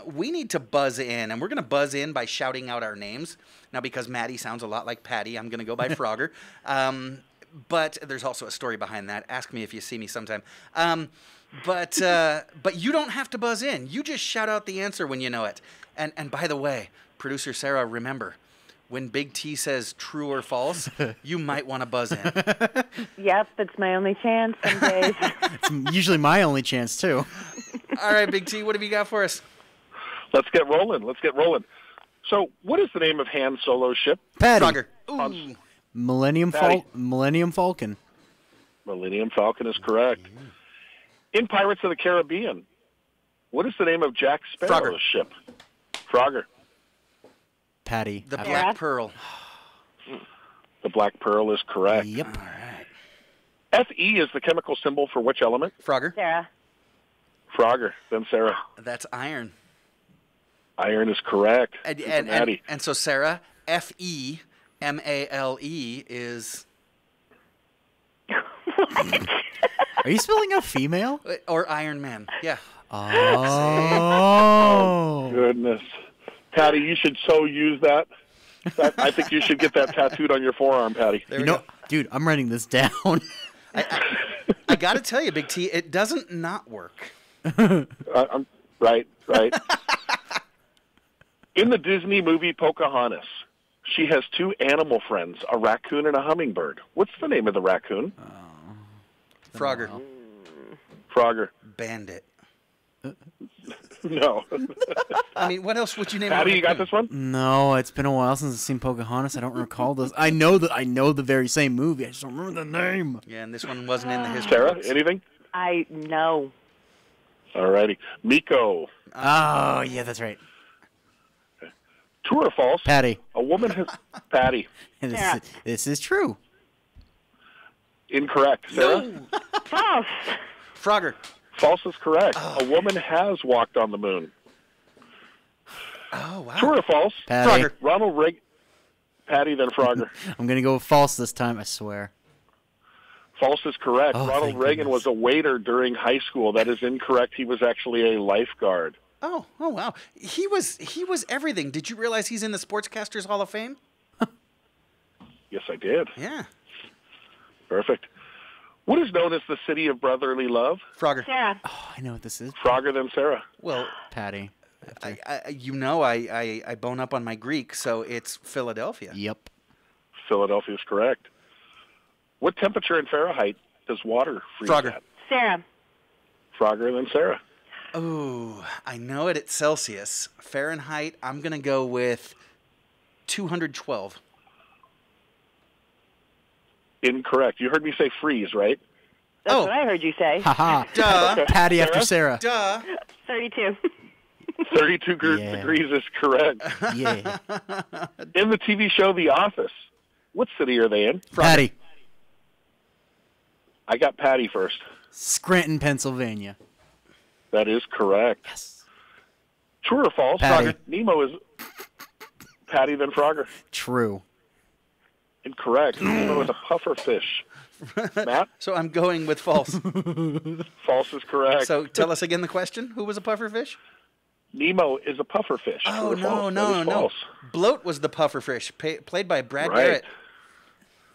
we need to buzz in, and we're going to buzz in by shouting out our names. Now, because Maddie sounds a lot like Patty, I'm going to go by Frogger. But there's also a story behind that. Ask me if you see me sometime. But you don't have to buzz in. You just shout out the answer when you know it. And by the way, producer Sarah, remember, when Big T says true or false, you might want to buzz in. Yep, that's my only chance some days. It's usually my only chance, too. All right, Big T, what have you got for us? Let's get rolling. So, what is the name of Han Solo's ship? Patty. Frogger. Ooh. Millennium Falcon. Millennium Falcon is correct. In Pirates of the Caribbean, what is the name of Jack Sparrow's ship? Frogger. Patty. The Black Pearl. The Black Pearl is correct. Yep. All right. Fe is the chemical symbol for which element? Frogger. Sarah. Frogger. Then Sarah. That's iron. Iron is correct. And so Sarah, Fe. M-A-L-E is... Are you spelling out female? Or Iron Man, yeah. Oh. Goodness. Patty, you should so use that. I think you should get that tattooed on your forearm, Patty. Dude, I'm writing this down. I got to tell you, Big T, it doesn't not work. Right. In the Disney movie Pocahontas, she has 2 animal friends, a raccoon and a hummingbird. What's the name of the raccoon? Frogger. Frogger. Bandit. No. I mean, what else would you name? Patty, you got this one? No, it's been a while since I've seen Pocahontas. I don't recall this. I know the very same movie. I just don't remember the name. Yeah, and this one wasn't in the history Sarah, books. anything? I know. All righty. Miko. Oh, yeah, that's right. True or false? Patty. A woman has... Patty. This is true. Incorrect. Sarah? No. False. Frogger. False is correct. A woman has walked on the moon. Oh, wow. True or false? Patty. Frogger. Ronald Reagan. Patty, then Frogger. I'm going to go with false this time, I swear. False is correct. Oh, Ronald thank Reagan was a waiter during high school. That is incorrect. He was actually a lifeguard. Oh, wow. He was everything. Did you realize he's in the Sportscasters Hall of Fame? Yes, I did. Yeah. Perfect. What is known as the city of brotherly love? Frogger. Sarah. Oh, I know what this is. Frogger than Sarah. Well, Patty. I bone up on my Greek, so it's Philadelphia. Yep. Philadelphia is correct. What temperature in Fahrenheit does water freeze Frogger. at? Sarah. Frogger than Sarah. Oh, I know it at Celsius. Fahrenheit, I'm going to go with 212. Incorrect. You heard me say freeze, right? That's what I heard you say. Haha. Duh. Okay. Patty after Sarah. Duh. 32. 32 degrees is correct. Yeah. In the TV show The Office, what city are they in? Patty. I got Patty first. Scranton, Pennsylvania. That is correct. Yes. True or false? Patty. Frogger. Nemo is Patty than Frogger. True. Incorrect. Nemo is a puffer fish. Matt? So I'm going with false. False is correct. So tell us again the question. Who was a puffer fish? Nemo is a puffer fish. Oh, True or false? no. That is false. Bloat was the puffer fish, played by Brad Right. Garrett.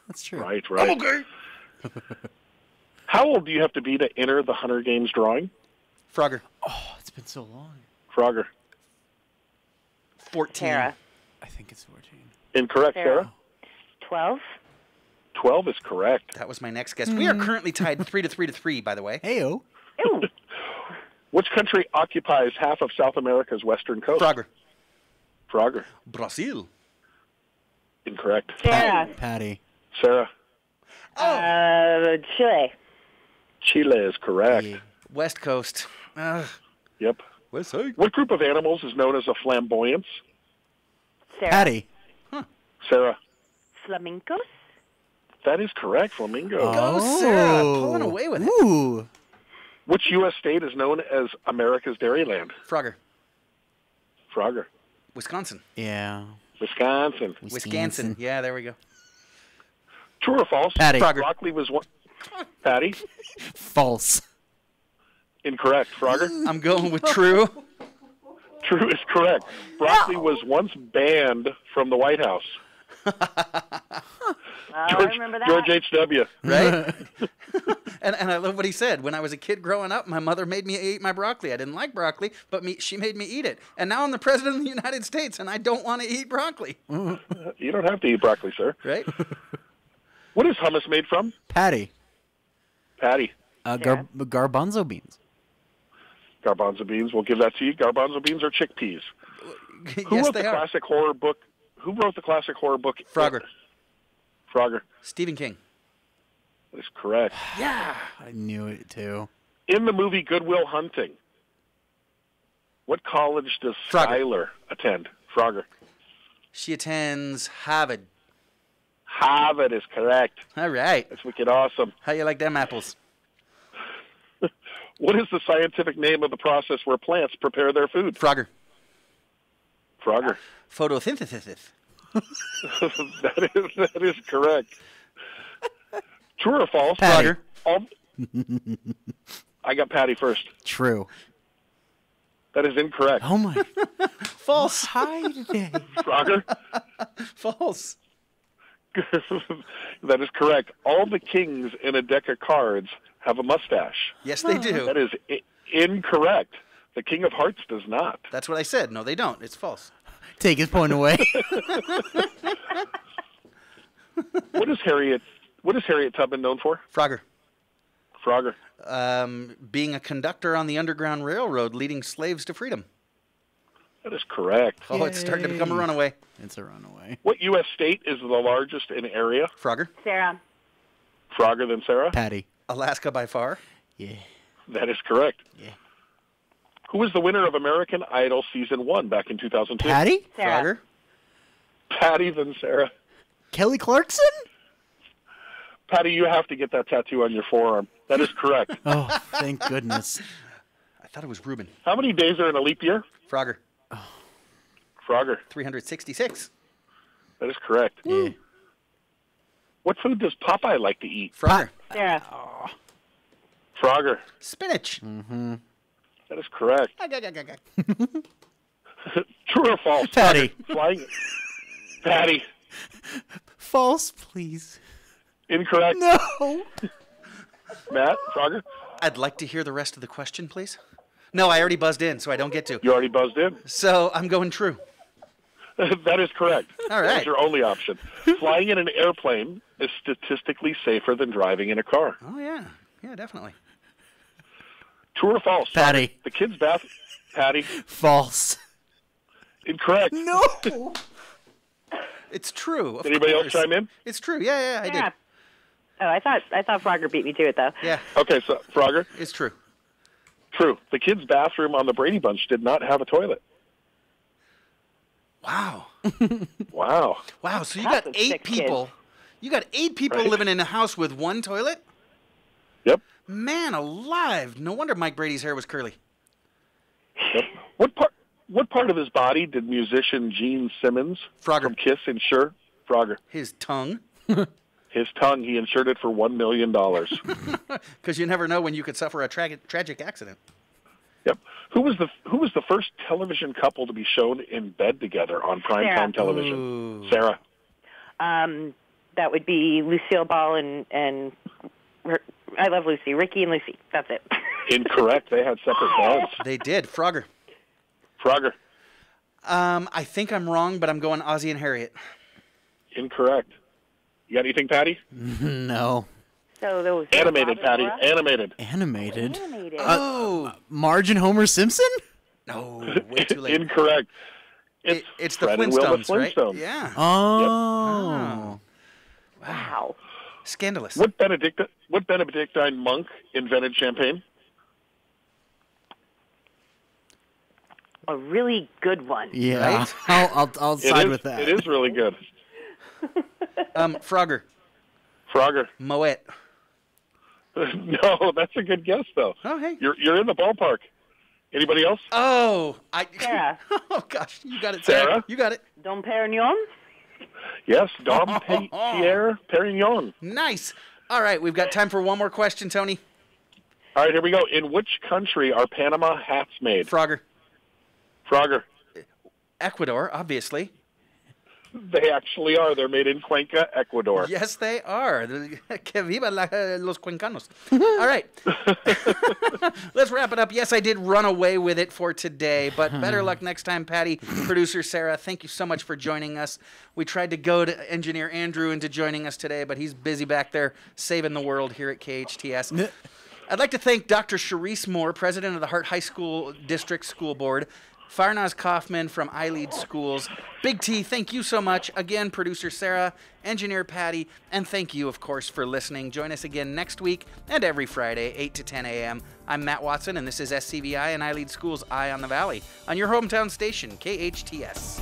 That's true. Right. I'm okay. How old do you have to be to enter the Hunger Games drawing? Frogger. Oh, it's been so long. Frogger. 14. Sarah. I think it's 14. Incorrect, Sarah. 12. 12 is correct. That was my next guess. We are currently tied 3-3, by the way. Heyo. Ew. Which country occupies half of South America's western coast? Frogger. Frogger. Brazil. Incorrect. Sarah. Patty. Sarah. Chile. Chile is correct. Yeah. West Coast. Yep. West Side. What group of animals is known as a flamboyance? Sarah. Patty. Sarah. Flamingos. That is correct. Flamingo. Go, Sarah. Pulling away with it. Ooh. Which U.S. state is known as America's Dairyland? Frogger. Frogger. Wisconsin. Yeah. Wisconsin. Wisconsin. Yeah, there we go. True or false? Patty. Frogger. Broccoli was one. Patty. False. Incorrect. Frogger. I'm going with true. True is correct. Broccoli was once banned from the White House. I remember that. George H.W. Right? and I love what he said. When I was a kid growing up, my mother made me eat my broccoli. I didn't like broccoli, but she made me eat it. And now I'm the president of the United States, and I don't want to eat broccoli. You don't have to eat broccoli, sir. Right? What is hummus made from? Patty. Patty. Garbanzo beans. Garbanzo beans. We'll give that to you. Garbanzo beans are chickpeas. Who Yes, wrote they the are. classic horror book? Who wrote the classic horror book? Frogger. Frogger. Stephen King. That is correct. Yeah. I knew it too. In the movie Good Will Hunting, what college does Frogger. Skylar attend? Frogger. She attends Harvard. Harvard is correct. All right. That's wicked awesome. How you like them apples? What is the scientific name of the process where plants prepare their food? Frogger. Frogger. Photosynthesis. that is correct. True or false? Patty. I got Patty first. True. That is incorrect. Oh my. False. Hi today. Frogger. False. That is correct. All the kings in a deck of cards have a mustache. Yes, they do. That is incorrect. The King of Hearts does not. That's what I said. No, they don't. It's false. Take his point away. What is Harriet Tubman known for? Frogger. Frogger. Being a conductor on the Underground Railroad leading slaves to freedom. That is correct. Oh, it's starting to become a runaway. It's a runaway. What U.S. state is the largest in area? Frogger. Sarah. Frogger than Sarah? Patty. Alaska by far. Yeah. That is correct. Yeah. Who was the winner of American Idol Season 1 back in 2002? Patty? Frogger. Patty than Sarah. Kelly Clarkson? Patty, you have to get that tattoo on your forearm. That is correct. Oh, thank goodness. I thought it was Ruben. How many days are in a leap year? Frogger. Frogger. 366. That is correct. Yeah. What food does Popeye like to eat? Frogger. Sarah. Frogger. Spinach. Mm-hmm. That is correct. True or false? Patty. Flying. Patty. False, please. Incorrect. No. Matt, Frogger? I'd like to hear the rest of the question, please. No, I already buzzed in, so I don't get to. You already buzzed in? So I'm going true. That is correct. All right. That's your only option. Flying in an airplane is statistically safer than driving in a car. Oh, yeah. Yeah, definitely. True or false? Patty. The kids' bath. Patty. False. Incorrect. No. It's true. Of Anybody course. else chime in? It's true. Yeah, I did. Oh, I thought Frogger beat me to it, though. Yeah. Okay, so Frogger? It's true. True. The kids' bathroom on the Brady Bunch did not have a toilet. Wow. Wow. Wow, so you That's got a 8 sick people. You got 8 people Right. living in a house with one toilet? Yep. Man alive. No wonder Mike Brady's hair was curly. Yep. What part of his body did musician Gene Simmons from Kiss insure? Frogger. His tongue. His tongue. He insured it for $1 million. Because you never know when you could suffer a tragic accident. Yep. Who was the first television couple to be shown in bed together on primetime television? Ooh. Sarah. That would be Lucille Ball and I Love Lucy. Ricky and Lucy. That's it. Incorrect. They had separate beds. They did. Frogger. Frogger. I think I'm wrong, but I'm going Ozzie and Harriet. Incorrect. You got anything, Patty? No. So there was Animated, Patty. Animated. Animated? Oh. Marge and Homer Simpson? No, way too late. Incorrect. It's the Fred and Wilma Flintstones, right? Flintstones. Yeah. Oh. Wow. Scandalous. What Benedictine monk invented champagne? A really good one. Yeah. Right? I'll side with that. It is really good. Frogger. Frogger. Moet. No, that's a good guess, though. Oh, hey. You're in the ballpark. Anybody else? Oh, Sarah. Oh gosh, you got it, Sarah. You got it. Dom Perignon? Yes, Dom Pierre Perignon. Nice. All right, we've got time for one more question, Tony. All right, here we go. In which country are Panama hats made? Frogger. Frogger. Ecuador, obviously. They actually are. They're made in Cuenca, Ecuador. Yes, they are. Que viva los cuencanos. All right. Let's wrap it up. Yes, I did run away with it for today, but better luck next time, Patty. Producer Sarah, thank you so much for joining us. We tried to goad engineer Andrew into joining us today, but he's busy back there saving the world here at KHTS. I'd like to thank Dr. Sharice Moore, president of the Hart High School District School Board, Farnaz Kaufman from iLead Schools. Big T, thank you so much. Again, producer Sarah, engineer Patty, and thank you, of course, for listening. Join us again next week and every Friday, 8 to 10 a.m. I'm Matt Watson, and this is SCVI and iLead Schools' Eye on the Valley on your hometown station, KHTS.